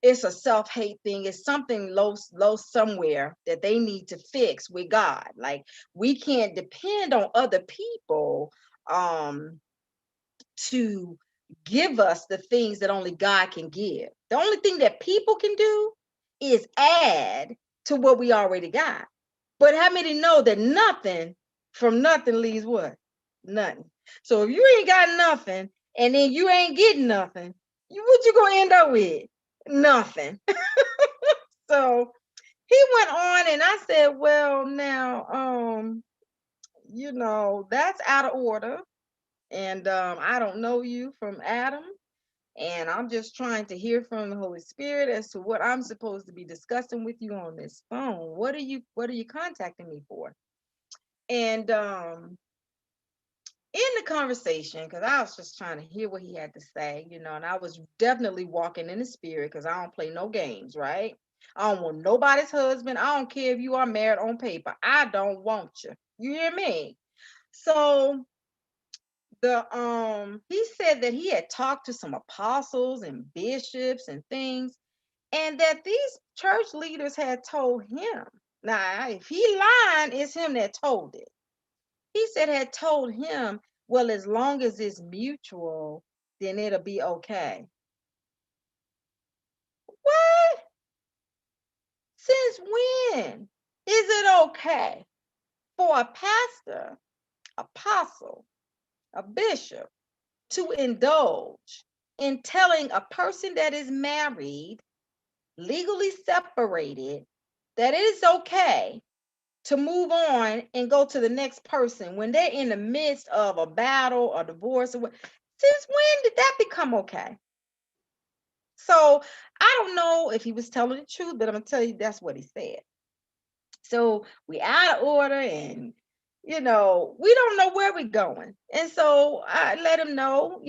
it's a self-hate thing. It's something low somewhere that they need to fix with God. Like we can't depend on other people to give us the things that only God can give. The only thing that people can do is add to what we already got. But how many know that nothing from nothing leaves what? Nothing. So if you ain't got nothing and then you ain't getting nothing, what you gonna end up with? Nothing. So he went on and I said, well, now, that's out of order. And I don't know you from Adam. And I'm just trying to hear from the Holy Spirit as to what I'm supposed to be discussing with you on this phone. What are you contacting me for? And in the conversation, because I was just trying to hear what he had to say, and I was definitely walking in the spirit because I don't play no games, right? I don't want nobody's husband. I don't care if you are married on paper. I don't want you. You hear me? So he said that he had talked to some apostles and bishops and things, and that these church leaders had told him. Now, if he lying, it's him that told it. He he said had told him, well, as long as it's mutual, then it'll be okay. What? Since when is it okay for a pastor, apostle, a bishop to indulge in telling a person that is married, legally separated, that it is okay to move on and go to the next person when they're in the midst of a battle or divorce or what? Since when did that become okay? So I don't know if he was telling the truth, but I'm gonna tell you that's what he said. So we out of order, and we don't know where we're going. And so I let him know,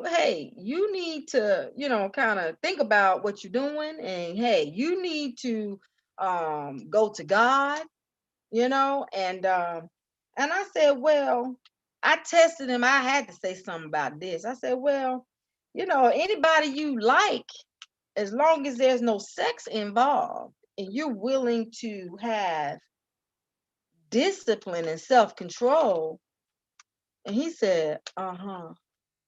hey, you need to, kind of think about what you're doing, and hey, you need to go to God, and I said, well, I tested him. I had to say something about this. I said, well, anybody you like, as long as there's no sex involved and you're willing to have discipline and self-control. And he said,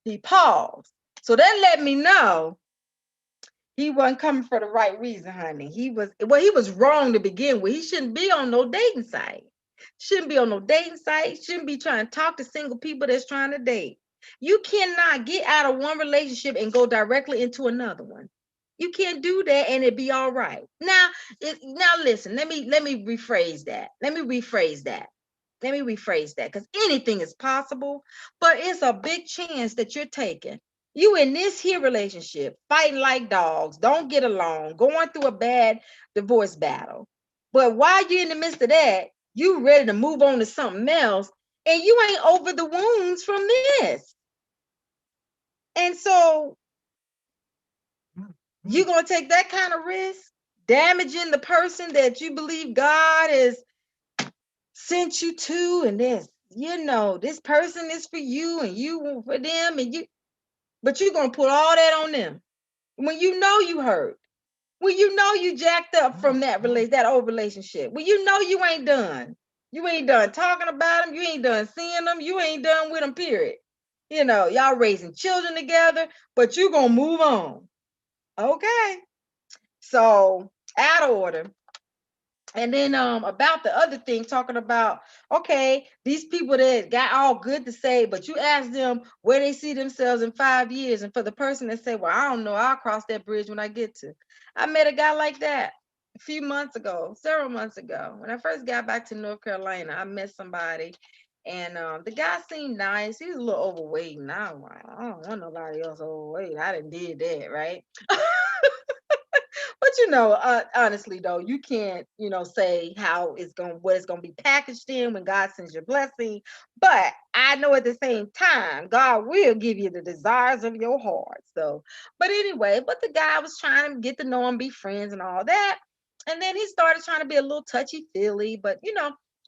he paused. So that let me know he wasn't coming for the right reason, honey. He was wrong to begin with. He shouldn't be on no dating site. Shouldn't be on no dating site. Shouldn't be trying to talk to single people that's trying to date. You cannot get out of one relationship and go directly into another one. You can't do that and it be all right. Now listen, let me rephrase that. Let me rephrase that, because anything is possible, but it's a big chance that you're taking. You in this here relationship, fighting like dogs, don't get along, going through a bad divorce battle. But while you're in the midst of that, you ready to move on to something else, and you ain't over the wounds from this. And so you're going to take that kind of risk, damaging the person that you believe God has sent you to, and this person is for you and you for them, but you're going to put all that on them when you hurt, when you jacked up from that old relationship, when you ain't done. You ain't done talking about them. You ain't done seeing them. You ain't done with them, period. Y'all raising children together, but you're going to move on. Okay. So, out of order. And then about the other thing, talking about, okay, these people that got all good to say, but you ask them where they see themselves in 5 years. And for the person that say, well, I don't know, I'll cross that bridge when I get to. I met a guy like that a few months ago, several months ago. When I first got back to North Carolina, I met somebody. And the guy seemed nice. He was a little overweight. And I was like, I don't want nobody else overweight. I done did that, right? But honestly though, you can't, say what it's gonna be packaged in when God sends your blessing. But I know at the same time, God will give you the desires of your heart. So, but anyway, the guy was trying to get to know him, be friends and all that. And then he started trying to be a little touchy-feely, but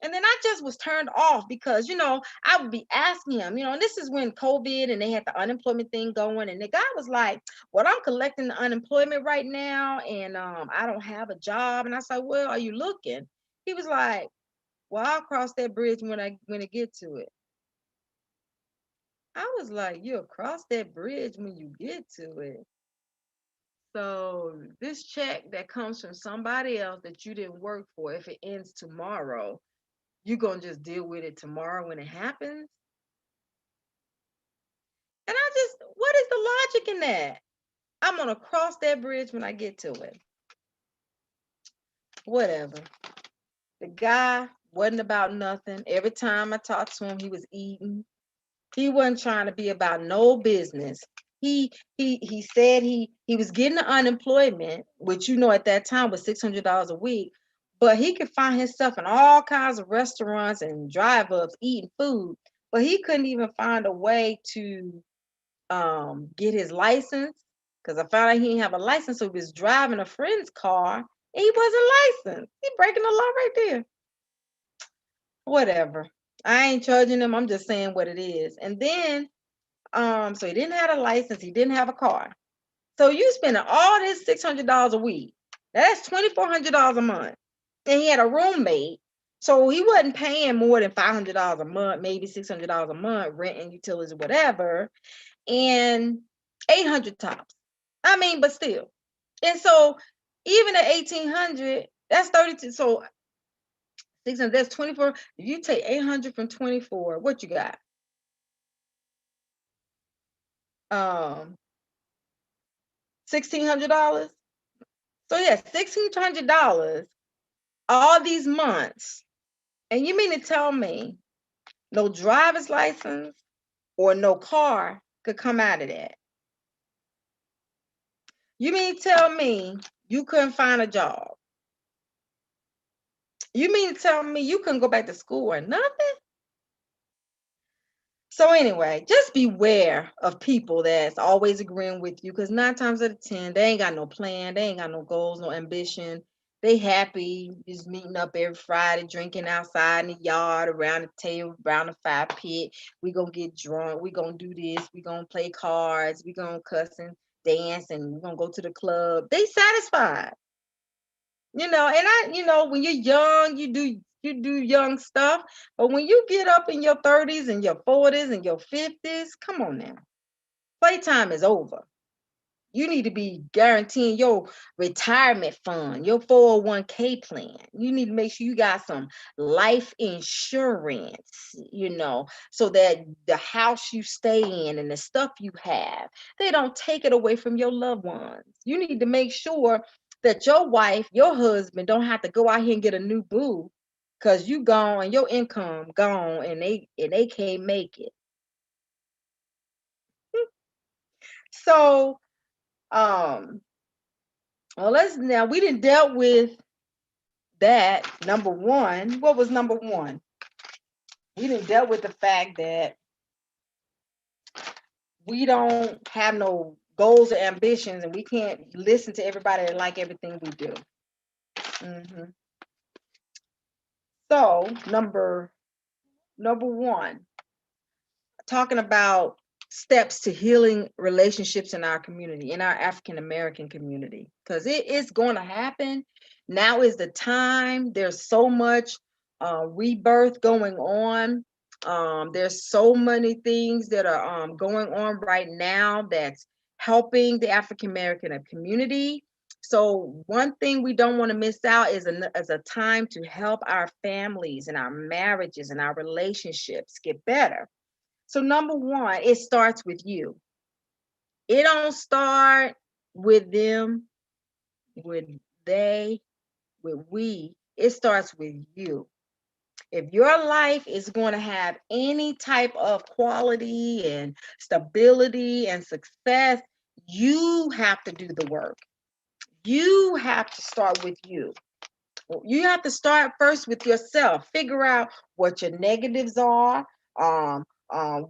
and then I just was turned off because, I would be asking him, and this is when COVID and they had the unemployment thing going. And the guy was like, well, I'm collecting the unemployment right now, and I don't have a job. And I said, well, are you looking? He was like, well, I'll cross that bridge when I get to it. I was like, you'll cross that bridge when you get to it. So this check that comes from somebody else that you didn't work for, if it ends tomorrow, you're going to just deal with it tomorrow when it happens? And what is the logic in that? I'm going to cross that bridge when I get to it. Whatever. The guy wasn't about nothing. Every time I talked to him, he was eating. He wasn't trying to be about no business. He said he was getting the unemployment, which at that time was $600 a week, but he could find himself in all kinds of restaurants and drive-ups eating food, but he couldn't even find a way to get his license, because I found out he didn't have a license, so he was driving a friend's car and he wasn't licensed. He breaking the law right there. Whatever. I ain't charging him. I'm just saying what it is. And then, so he didn't have a license. He didn't have a car. So you spending all this $600 a week. That's $2,400 a month. And he had a roommate So he wasn't paying more than $500 a month, maybe $600 a month, rent and utilities, whatever, and 800 tops. I mean, but still. And so even at 1800, that's 32. So 600, that's 24. If you take 800 from 24, what you got? Um, $1,600. So yeah, $1,600 all these months. And you mean to tell me no driver's license or no car could come out of that? You mean to tell me you couldn't find a job? You mean to tell me you couldn't go back to school or nothing? So anyway, just beware of people that's always agreeing with you, because 9 times out of 10, they ain't got no plan, they ain't got no goals, no ambition. They happy just meeting up every Friday, drinking outside in the yard, around the table, around the fire pit. We gonna get drunk. We gonna do this. We gonna play cards. We gonna cuss and dance, and we gonna go to the club. They satisfied. And when you're young, you do young stuff. But when you get up in your 30s and your 40s and your 50s, come on now. Playtime is over. You need to be guaranteeing your retirement fund, your 401k plan. You need to make sure you got some life insurance, so that the house you stay in and the stuff you have, they don't take it away from your loved ones. You need to make sure that your wife, your husband don't have to go out here and get a new boo because you gone and your income gone and they can't make it. So, well, we didn't dealt with that. Number one, what was number one? We didn't dealt with the fact that we don't have no goals or ambitions, and we can't listen to everybody and like everything we do. hmm So number one, talking about steps to healing relationships in our community, in our African American community, because it is going to happen. Now is the time. There's so much rebirth going on. There's so many things that are going on right now that's helping the African American community. So one thing we don't want to miss out is a time to help our families and our marriages and our relationships get better. So number one, it starts with you. It don't start with them, with they, with we. It starts with you. If your life is going to have any type of quality and stability and success, you have to do the work. You have to start with you. You have to start first with yourself. Figure out what your negatives are.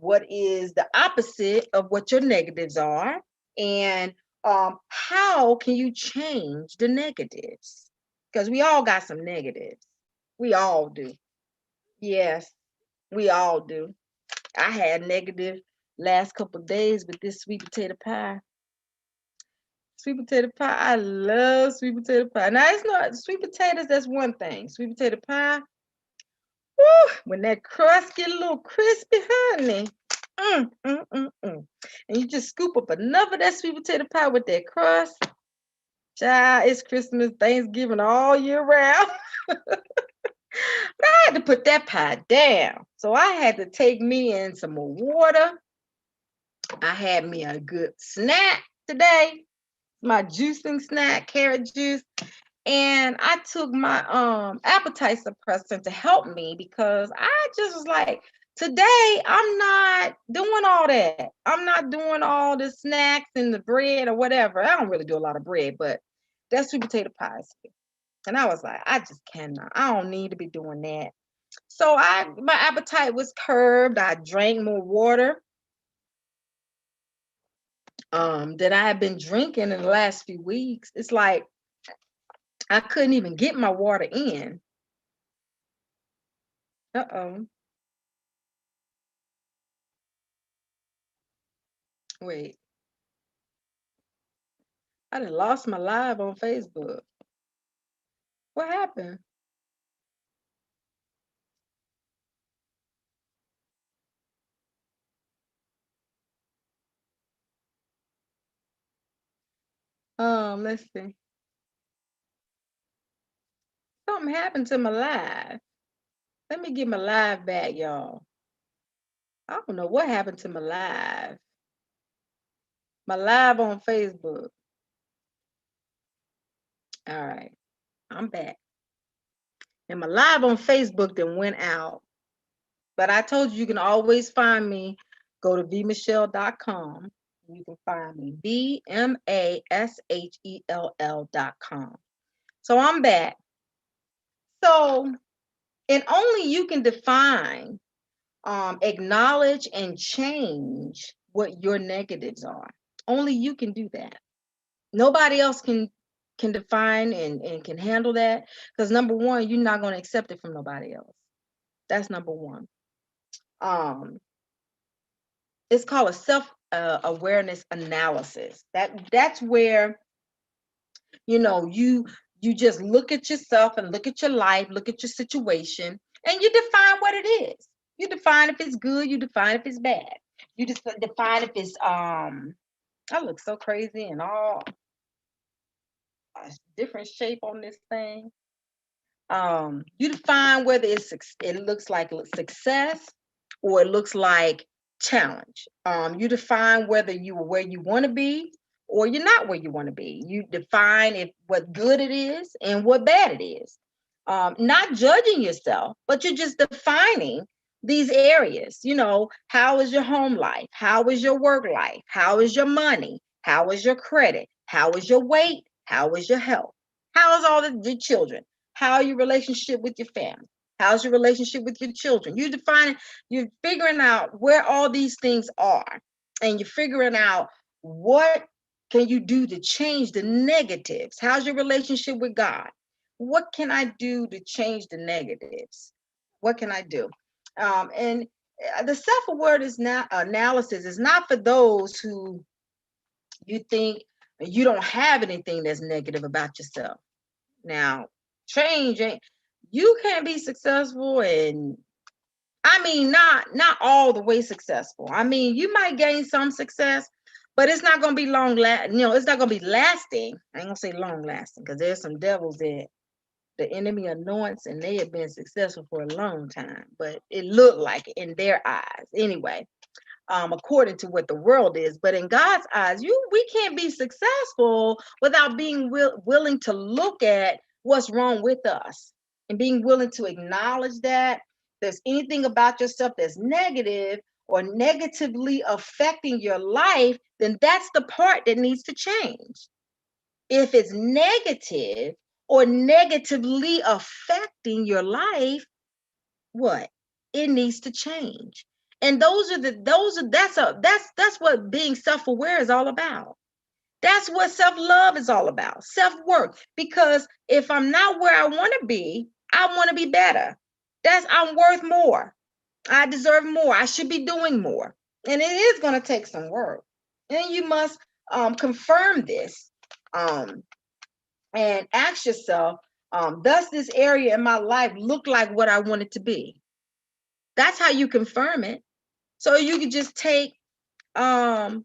What is the opposite of what your negatives are, and how can you change the negatives? Because we all got some negatives. We all do. Yes, we all do. I had negative last couple of days with this sweet potato pie. Sweet potato pie. I love sweet potato pie. Now it's not sweet potatoes. That's one thing. Sweet potato pie. Woo, when that crust get a little crispy, honey. And you just scoop up enough of that sweet potato pie with that crust. Child, it's Christmas, Thanksgiving all year round. But I had to put that pie down. So I had to take me in some more water. I had me a good snack today. My juicing snack, carrot juice. And I took my appetite suppressant to help me, because I just was like, today I'm not doing all that. I'm not doing all the snacks and the bread or whatever. I don't really do a lot of bread, but that's sweet potato pie. And I was like, I just cannot. I don't need to be doing that. So my appetite was curbed. I drank more water that I had been drinking in the last few weeks. It's like I couldn't even get my water in. Uh-oh. Wait, I done lost my live on Facebook. What happened? Let's see. Something happened to my live. Let me get my live back, y'all. I don't know what happened to my live. My live on Facebook. All right, I'm back. And my live on Facebook then went out. But I told you can always find me. Go to vmichelle.com. You can find me. VMASHELL.com. So I'm back. So, and only you can define, acknowledge, and change what your negatives are. Only you can do that. Nobody else can define and can handle that, because number one, you're not going to accept it from nobody else. That's number one. Um, it's called a self awareness analysis. That's where you just look at yourself and look at your life, look at your situation, and you define what it is. You define if it's good, you define if it's bad. You just define if it's I look so crazy and all different shape on this thing. You define whether it looks like success or it looks like challenge. You define whether you are where you want to be or you're not where you want to be. You define what good it is and what bad it is. Not judging yourself, but you're just defining these areas. How is your home life? How is your work life? How is your money? How is your credit? How is your weight? How is your health? How is all the children? How your relationship with your family? How's your relationship with your children? You're figuring out where all these things are, and you're figuring out what can you do to change the negatives. How's your relationship with God? What can I do to change the negatives? What can I do? And the self-awareness analysis is not for those who you think you don't have anything that's negative about yourself. Now, change ain't you can't be successful, and I mean not all the way successful. I mean, you might gain some success, but it's not gonna be it's not gonna be lasting. I ain't gonna say long lasting, because there's some devils that the enemy anoints and they have been successful for a long time, but it looked like it in their eyes. Anyway, according to what the world is. But in God's eyes, we can't be successful without being willing to look at what's wrong with us and being willing to acknowledge that if there's anything about yourself that's negative or negatively affecting your life, then that's the part that needs to change. If it's negative or negatively affecting your life, what? It needs to change. And that's what being self-aware is all about. That's what self-love is all about. Self-worth. Because if I'm not where I want to be, I want to be better. I'm worth more. I deserve more. I should be doing more. And it is going to take some work. And you must confirm this, and ask yourself, does this area in my life look like what I want it to be? That's how you confirm it. So you can just take your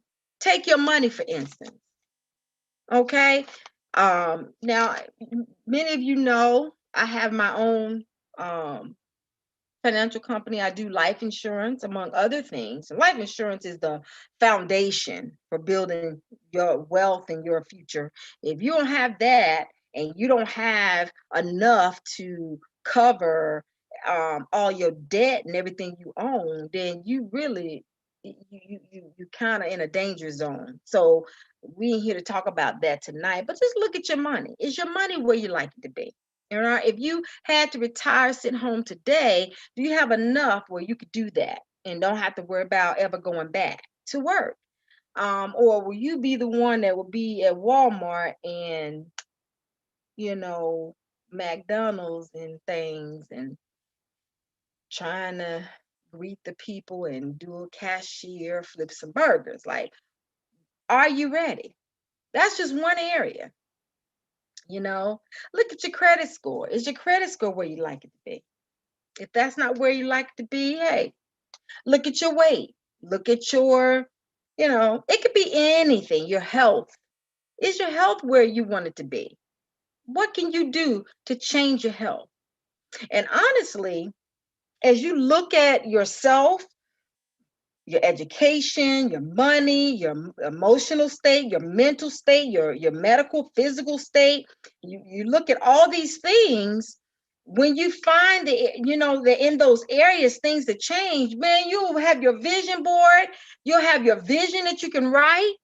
money, for instance. Okay. Now many of you know I have my own financial company. I do life insurance, among other things. Life insurance is the foundation for building your wealth and your future. If you don't have that and you don't have enough to cover all your debt and everything you own, then you really you kind of in a danger zone. So we ain't here to talk about that tonight, but just look at your money. Is your money where you like it to be? All right. If you had to retire, sit home today, do you have enough where you could do that and don't have to worry about ever going back to work? Or will you be the one that will be at Walmart and, you know, McDonald's and things and trying to greet the people and do a cashier, flip some burgers? Like, are you ready? That's just one area. Look at your credit score. Is your credit score where you like it to be? If that's not where you like to be, hey, look at your weight. Look at it could be anything, your health. Is your health where you want it to be? What can you do to change your health? And honestly, as you look at yourself, your education, your money, your emotional state, your mental state, your medical, physical state, you look at all these things. When you find that in those areas, things that change, man, you'll have your vision board, you'll have your vision that you can write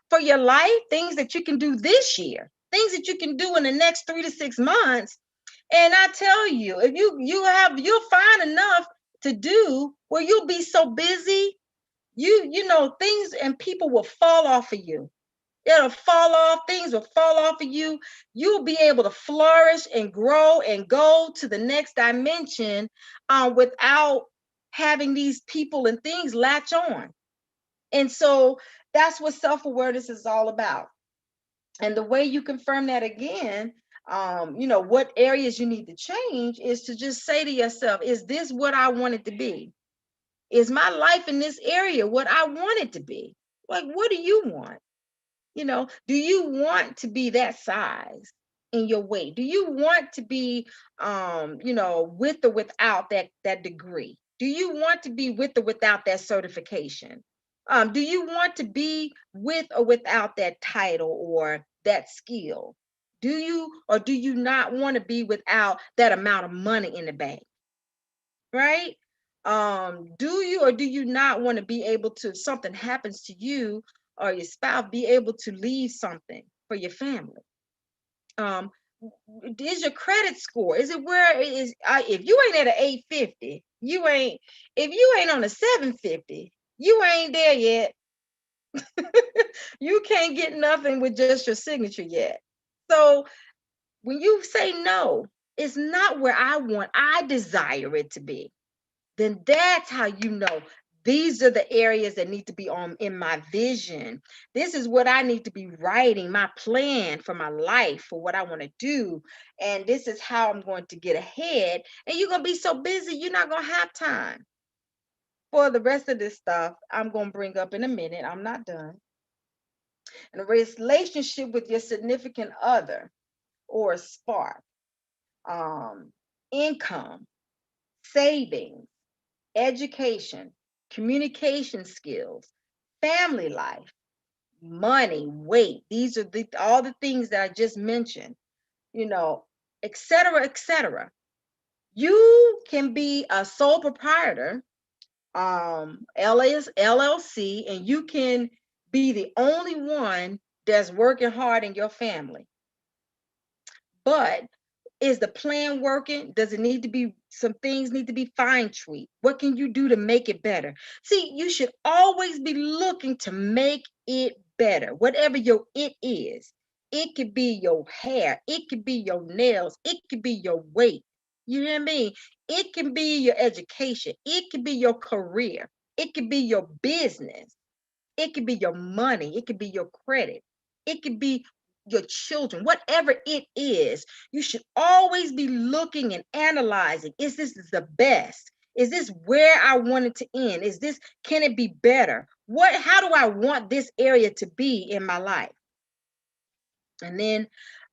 for your life, things that you can do this year, things that you can do in the next 3 to 6 months. And I tell you, if you'll find enough to do where you'll be so busy, things and people will fall off of you. It'll fall off, things will fall off of you. You'll be able to flourish and grow and go to the next dimension without having these people and things latch on. And so that's what self-awareness is all about. And the way you confirm that again, what areas you need to change is to just say to yourself, is this what I want it to be? Is my life in this area what I want it to be? Like, what do you want? Do you want to be that size in your weight? Do you want to be, with or without that degree? Do you want to be with or without that certification? Do you want to be with or without that title or that skill? Do you or do you not want to be without that amount of money in the bank? Right? Do you or do you not want to be able to, if something happens to you or your spouse, be able to leave something for your family? Is your credit score, is it where it is? If you ain't at an 850, if you ain't on a 750, you ain't there yet. You can't get nothing with just your signature yet. So when you say no, it's not where I desire it to be, then that's how you know these are the areas that need to be on in my vision. This is what I need to be writing, my plan for my life, for what I want to do. And this is how I'm going to get ahead. And you're going to be so busy, you're not going to have time for the rest of this stuff I'm going to bring up in a minute. I'm not done. And a relationship with your significant other or a spark, income, savings, education, communication skills, family life, money, weight. These are all the things that I just mentioned, et cetera, et cetera. You can be a sole proprietor, LLC, and you can be the only one that's working hard in your family. But is the plan working? Does it need to be, some things need to be fine-tweaked? What can you do to make it better? See, you should always be looking to make it better, whatever your it is. It could be your hair, it could be your nails, it could be your weight. You know what I mean? It can be your education, it could be your career, it could be your business, it could be your money, it could be your credit, it could be your children, whatever it is. You should always be looking and analyzing, is this the best? Is this where I want it to end? Can it be better? How do I want this area to be in my life? And then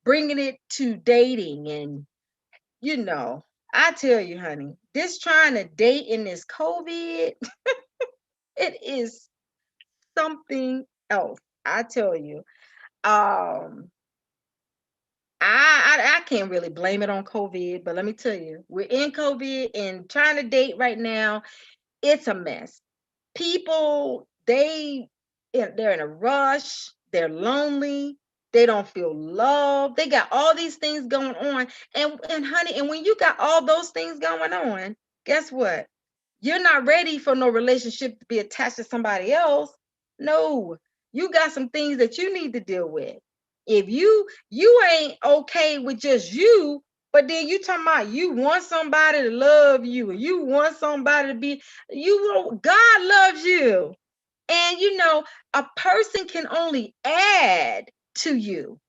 bringing it to dating. And I tell you, honey, this trying to date in this COVID, it is something else. I tell you. I can't really blame it on COVID, but let me tell you, we're in COVID and trying to date right now, it's a mess. People, they're in a rush, they're lonely, they don't feel loved, they got all these things going on. And honey, and when you got all those things going on, guess what? You're not ready for no relationship to be attached to somebody else. No, you got some things that you need to deal with. If you ain't okay with just you, but then you talking about you want somebody to love you, and you want somebody to be, God loves you. And a person can only add to you.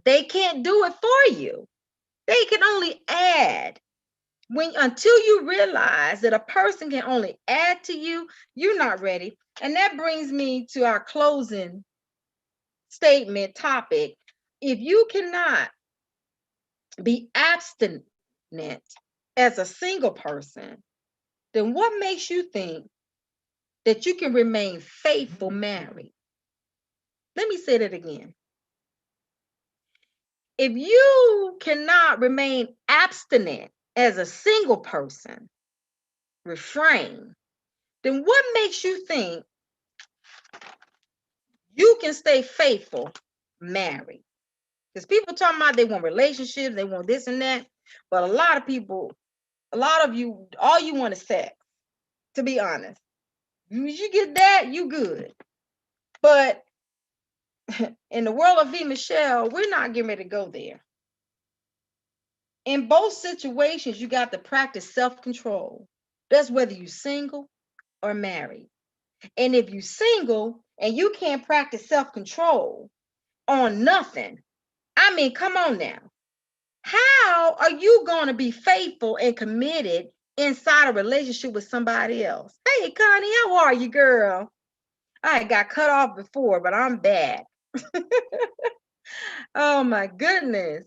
They can't do it for you. They can only add. Until you realize that a person can only add to you, you're not ready. And that brings me to our closing statement topic, if you cannot be abstinent as a single person, then what makes you think that you can remain faithful married? Let me say that again. If you cannot remain abstinent as a single person, refrain, then what makes you think you can stay faithful married? Because people talking about they want relationships, they want this and that, but a lot of people, a lot of you, all you want is sex, to be honest. You get that, you good. But in the world of V. Michelle, we're not getting ready to go there. In both situations, you got to practice self-control. That's whether you're single or married. And if you're single and you can't practice self-control on nothing, I mean, come on now. How are you going to be faithful and committed inside a relationship with somebody else? Hey, Connie, how are you, girl? I got cut off before, but I'm back. Oh, my goodness.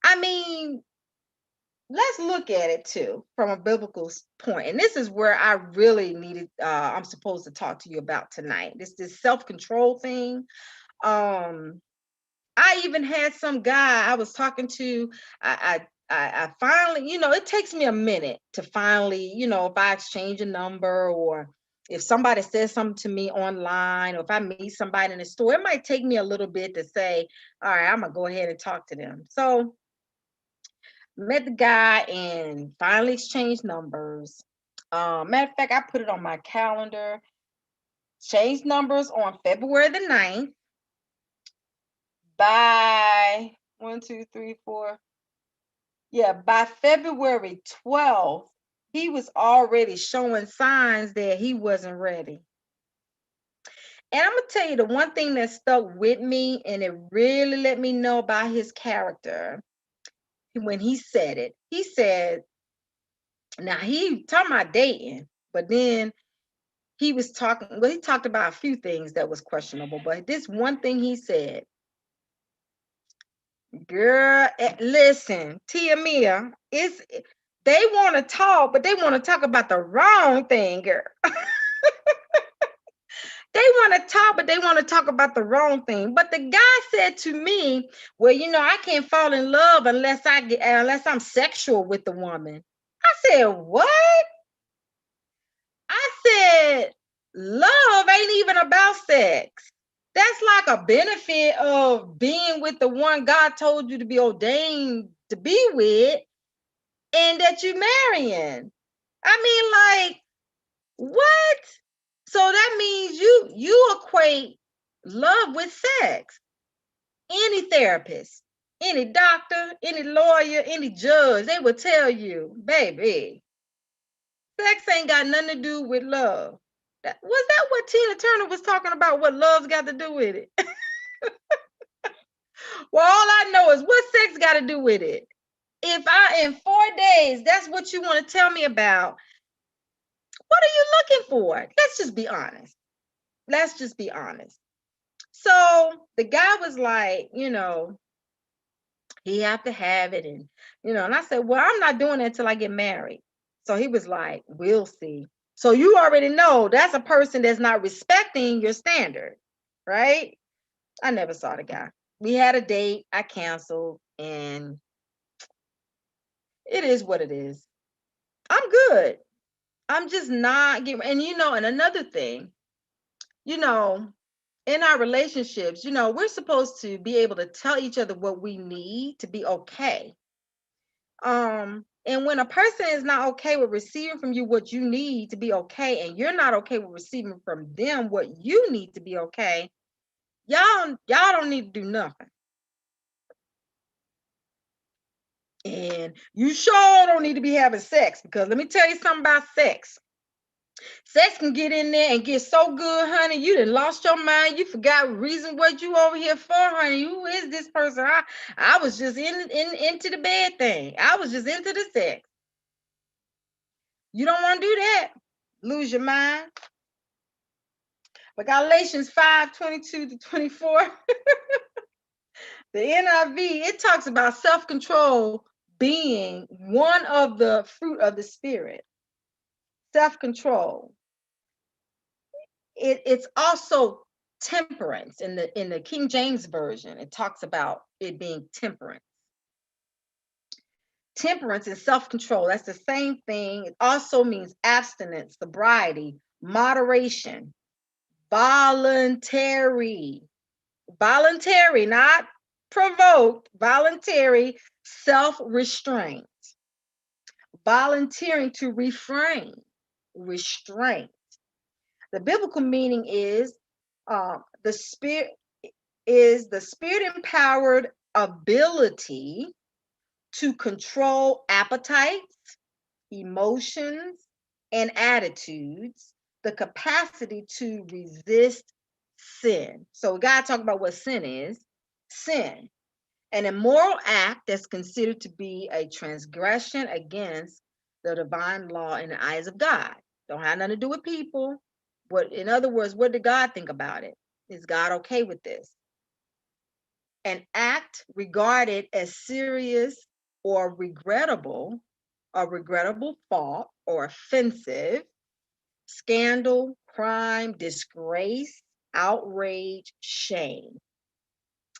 I mean, let's look at it too from a biblical point. And this is where I really needed, I'm supposed to talk to you about tonight. This self-control thing. I even had some guy I was talking to. I finally, it takes me a minute to finally, if I exchange a number or if somebody says something to me online or if I meet somebody in the store, it might take me a little bit to say, all right, I'm gonna go ahead and talk to them. So met the guy and finally exchanged numbers. Matter of fact, I put it on my calendar. Changed numbers on February the 9th. By 1, 2, 3, 4. Yeah, by February 12th, he was already showing signs that he wasn't ready. And I'm gonna tell you the one thing that stuck with me, and it really let me know about his character when he said it. He said, now he talking about dating, but then he was talking, well, he talked about a few things that was questionable, but this one thing he said, girl, listen, Tia Mia, they want to talk, but they want to talk about the wrong thing, girl. They want to talk, but they want to talk about the wrong thing. But the guy said to me, well, I can't fall in love unless I'm sexual with the woman. I said, what? I said, love ain't even about sex. That's like a benefit of being with the one God told you to be ordained to be with and that you're marrying. I mean, like, what? So that means you equate love with sex. Any therapist, any doctor, any lawyer, any judge, they will tell you, baby, sex ain't got nothing to do with love. Was that what Tina Turner was talking about? What love's got to do with it? Well, all I know is what sex got to do with it. If in 4 days, that's what you want to tell me about, what are you looking for? Let's just be honest. Let's just be honest. So the guy was like, he have to have it. And I said, well, I'm not doing it until I get married. So he was like, we'll see. So you already know that's a person that's not respecting your standard, right? I never saw the guy. We had a date. I canceled. And it is what it is. I'm good. I'm just not getting, and another thing, in our relationships, we're supposed to be able to tell each other what we need to be okay. And when a person is not okay with receiving from you what you need to be okay, and you're not okay with receiving from them what you need to be okay, y'all don't need to do nothing. And you sure don't need to be having sex, because let me tell you something about sex. Sex can get in there and get so good, honey, you done lost your mind. You forgot reason what you over here for, honey. Who is this person? I was just into the bed thing. I was just into the sex. You don't want to do that. Lose your mind. But Galatians 5:22-24, the NIV, it talks about self-control being one of the fruit of the Spirit. Self-control. It's also temperance in the King James Version. It talks about it being temperance. Temperance and self-control, that's the same thing. It also means abstinence, sobriety, moderation, voluntary, not provoked, voluntary self-restraint, volunteering to refrain, restraint. The biblical meaning is the spirit empowered ability to control appetites, emotions, and attitudes, the capacity to resist sin. So we got to talk about what sin is. Sin, an immoral act that's considered to be a transgression against the divine law in the eyes of God. Don't have nothing to do with people. But in other words, what did God think about it? Is God okay with this? An act regarded as serious or regrettable, a regrettable fault or offensive, scandal, crime, disgrace, outrage, shame.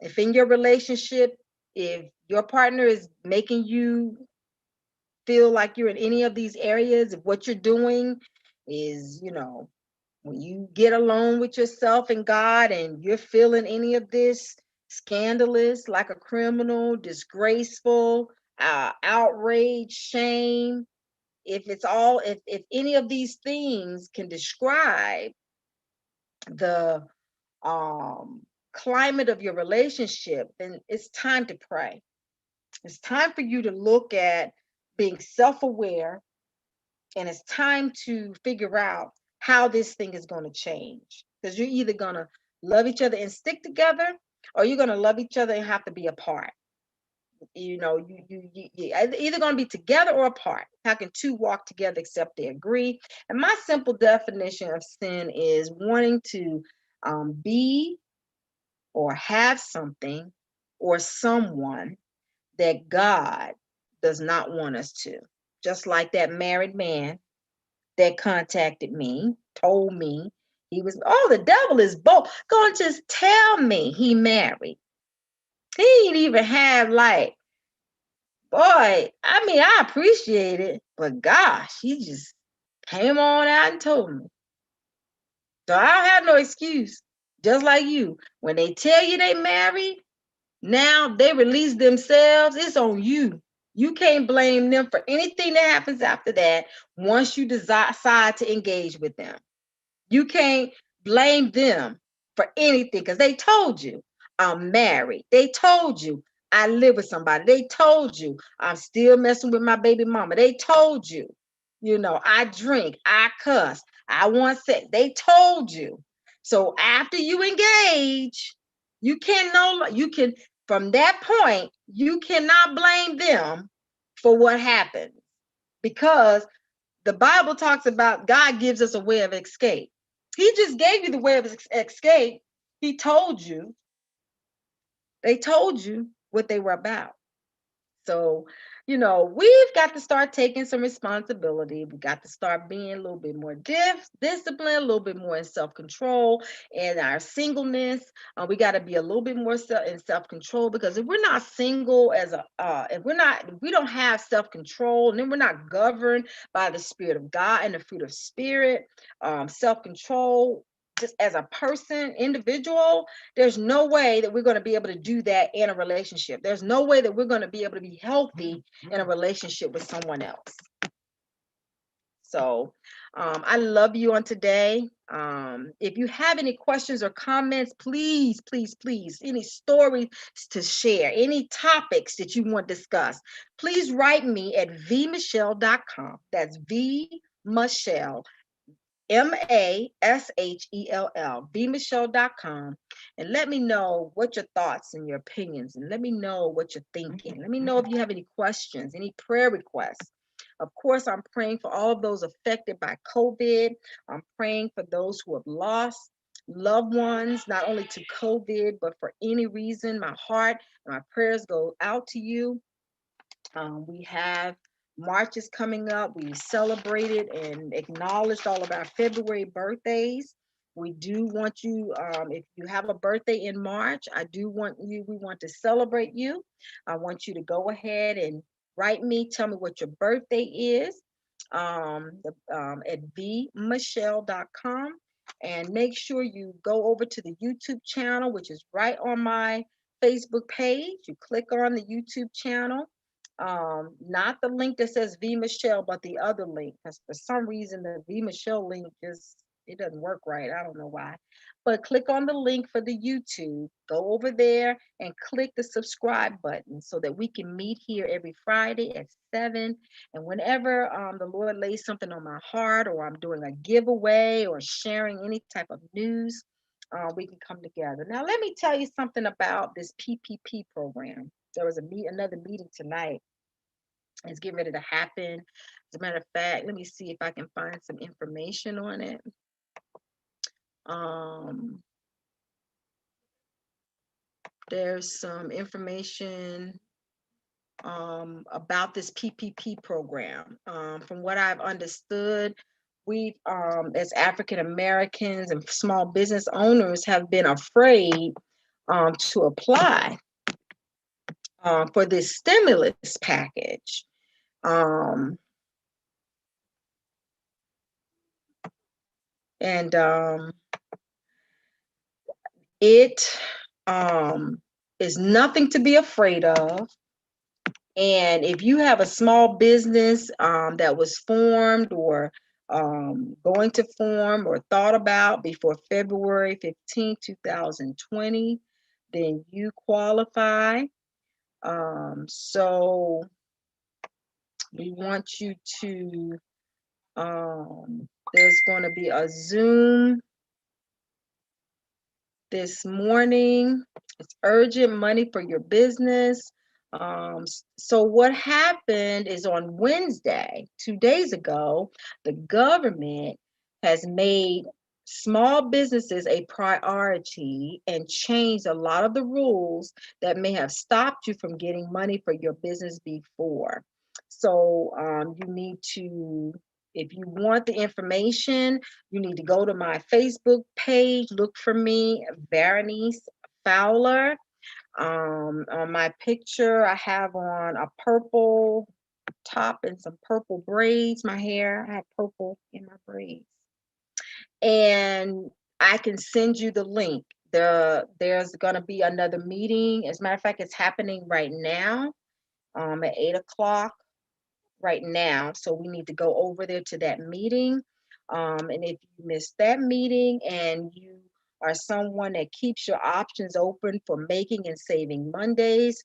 If in your relationship, if your partner is making you feel like you're in any of these areas, if what you're doing is, when you get alone with yourself and God and you're feeling any of this scandalous, like a criminal, disgraceful, outrage, shame, if any of these things can describe the climate of your relationship, then it's time to pray. It's time for you to look at being self-aware, and it's time to figure out how this thing is going to change. Because you're either going to love each other and stick together, or you're going to love each other and have to be apart. You either going to be together or apart. How can two walk together except they agree? And my simple definition of sin is wanting to be or have something or someone that God does not want us to. Just like that married man that contacted me, told me the devil is bold. Go and just tell me he married. He didn't even have boy, I appreciate it, but gosh, he just came on out and told me. So I don't have no excuse. Just like you, when they tell you they married, now they release themselves, it's on you. You can't blame them for anything that happens after that once you decide to engage with them. You can't blame them for anything because they told you I'm married. They told you I live with somebody. They told you I'm still messing with my baby mama. They told you, I drink, I cuss, I want sex. They told you. So after you engage, you can from that point, you cannot blame them for what happened, because the Bible talks about God gives us a way of escape. He just gave you the way of escape. He told you. They told you what they were about. So, we've got to start taking some responsibility. We got to start being a little bit more disciplined, a little bit more in self-control in our singleness. We got to be a little bit more in self-control, because if we're not single if we don't have self-control, and then we're not governed by the Spirit of God and the fruit of Spirit, self-control, just as a person, individual, there's no way that we're going to be able to do that in a relationship. There's no way that we're going to be able to be healthy in a relationship with someone else. So I love you on today. If you have any questions or comments, please, any stories to share, any topics that you want to discuss, please write me at vmichelle.com. That's vmichelle, MASHELL, vmichelle.com, and let me know what your thoughts and your opinions, and let me know what you're thinking. Let me know if you have any questions, any prayer requests. Of course, I'm praying for all of those affected by COVID. I'm praying for those who have lost loved ones, not only to COVID, but for any reason. My heart and my prayers go out to you. We have marches coming up. We celebrated and acknowledged all of our February birthdays. We do want you, if you have a birthday in March, we want to celebrate you. I want you to go ahead and write me, tell me what your birthday is, at vmichelle.com. And make sure you go over to the YouTube channel, which is right on my Facebook page. You click on the YouTube channel, not the link that says V Michelle, but the other link, because for some reason the V Michelle link just, it doesn't work right. I don't know why. But click on the link for the YouTube, go over there and click the subscribe button so that we can meet here every Friday at 7. And whenever the Lord lays something on my heart, or I'm doing a giveaway or sharing any type of news, we can come together. Now, let me tell you something about this PPP program. There was another meeting tonight. It's getting ready to happen. As a matter of fact, let me see if I can find some information on it. There's some information about this PPP program. From what I've understood, we, as African Americans and small business owners, have been afraid to apply for this stimulus package. And it is nothing to be afraid of. And if you have a small business that was formed or going to form or thought about before February 15, 2020, then you qualify. So we want you to, there's going to be a Zoom this morning. It's urgent money for your business. So what happened is on Wednesday, 2 days ago, the government has made small businesses a priority and changed a lot of the rules that may have stopped you from getting money for your business before. So you need to, if you want the information, you need to go to my Facebook page, look for me, Berenice Fowler. On my picture, I have on a purple top and some purple braids. My hair, I have purple in my braids. And I can send you the link. There's gonna be another meeting. As a matter of fact, it's happening right now at 8 o'clock right now. So we need to go over there to that meeting. And if you missed that meeting and you are someone that keeps your options open for making and saving Mondays,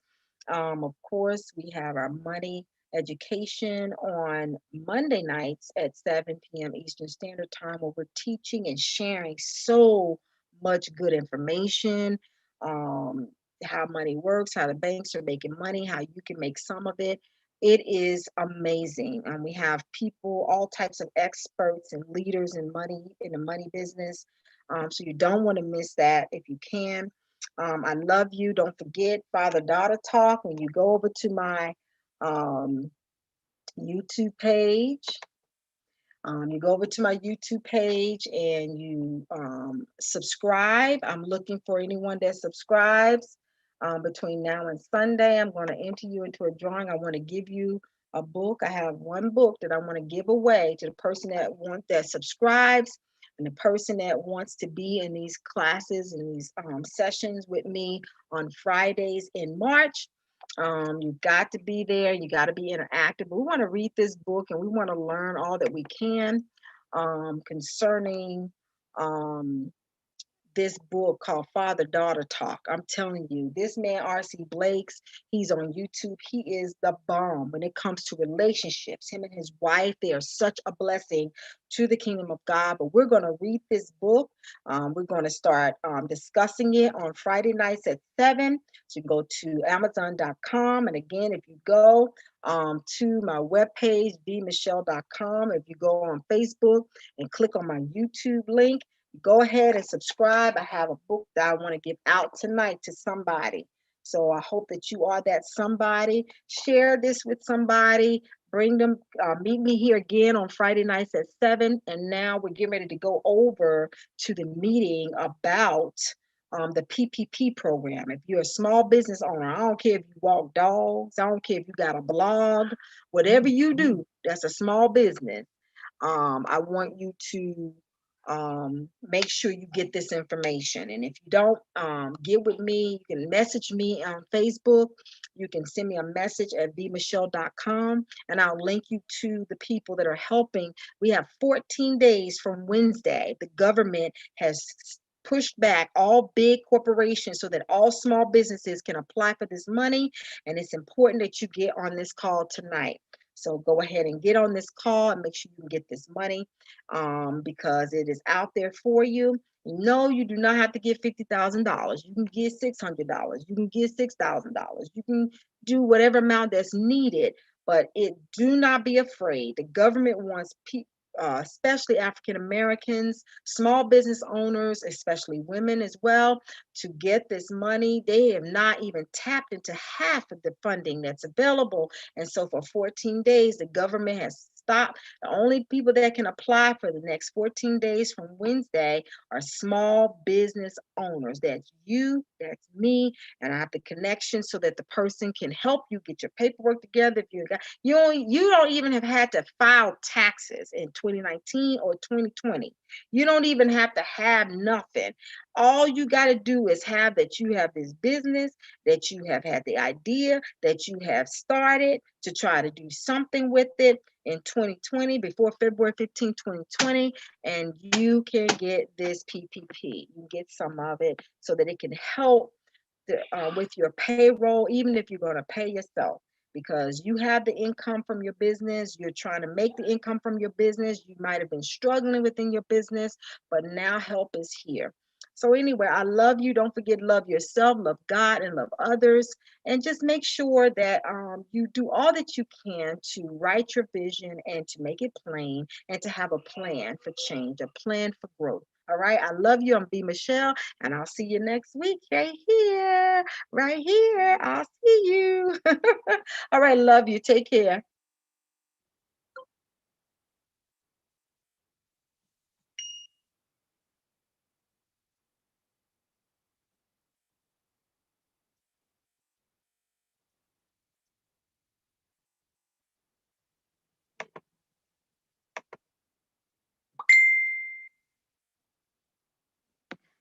of course, we have our money education on Monday nights at 7 p.m. Eastern Standard Time, where we're teaching and sharing so much good information, how money works, how the banks are making money, how you can make some of it. It is amazing. We have people, all types of experts and leaders in money, in the money business. So you don't want to miss that if you can. I love you. Don't forget father-daughter talk. When you go over to my YouTube page, you go over to my YouTube page and you subscribe. I'm looking for anyone that subscribes. Between now and Sunday, I'm going to enter you into a drawing. I want to give you a book. I have one book that I want to give away to the person that subscribes, and the person that wants to be in these classes and these sessions with me on Fridays in March. You've got to be there. You got to be interactive. We want to read this book and we want to learn all that we can concerning this book called Father-Daughter Talk. I'm telling you, this man, R.C. Blakes, he's on YouTube. He is the bomb when it comes to relationships. Him and his wife, they are such a blessing to the kingdom of God. But we're going to read this book. We're going to start discussing it on Friday nights at 7. So you go to Amazon.com. And again, if you go to my webpage, vmichelle.com, if you go on Facebook and click on my YouTube link, Go ahead and subscribe. I have a book that I want to give out tonight to somebody. So I hope that you are that somebody. Share this with somebody. Bring them, meet me here again on Friday nights at 7. And now we're getting ready to go over to the meeting about the PPP program. If you're a small business owner, I don't care if you walk dogs, I don't care if you got a blog, whatever you do, that's a small business. I want you to make sure you get this information. And if you don't, get with me. You can message me on Facebook. You can send me a message at vmichelle.com, and I'll link you to the people that are helping. We have 14 days from Wednesday. The government has pushed back all big corporations so that all small businesses can apply for this money. And it's important that you get on this call tonight. So go ahead and get on this call and make sure you can get this money, because it is out there for you. No, you do not have to get $50,000. You can get $600. You can get $6,000. You can do whatever amount that's needed, but do not be afraid. The government wants people. Especially African Americans, small business owners, especially women as well, to get this money. They have not even tapped into half of the funding that's available. And so for 14 days, the government has stopped. The only people that can apply for the next 14 days from Wednesday are small business owners. That's you, that's me, and I have the connection so that the person can help you get your paperwork together. If you don't even have had to file taxes in 2019 or 2020. You don't even have to have nothing. All you got to do is have that you have this business, that you have had the idea, that you have started to try to do something with it in 2020, before February 15, 2020, and you can get this PPP. You get some of it so that it can help with your payroll, even if you're going to pay yourself, because you have the income from your business. You're trying to make the income from your business. You might have been struggling within your business, but now help is here. So anyway, I love you. Don't forget, love yourself, love God, and love others. And just make sure that you do all that you can to write your vision and to make it plain and to have a plan for change, a plan for growth. All right. I love you. I'm B. Michelle, and I'll see you next week right here. Right here. I'll see you. All right. Love you. Take care.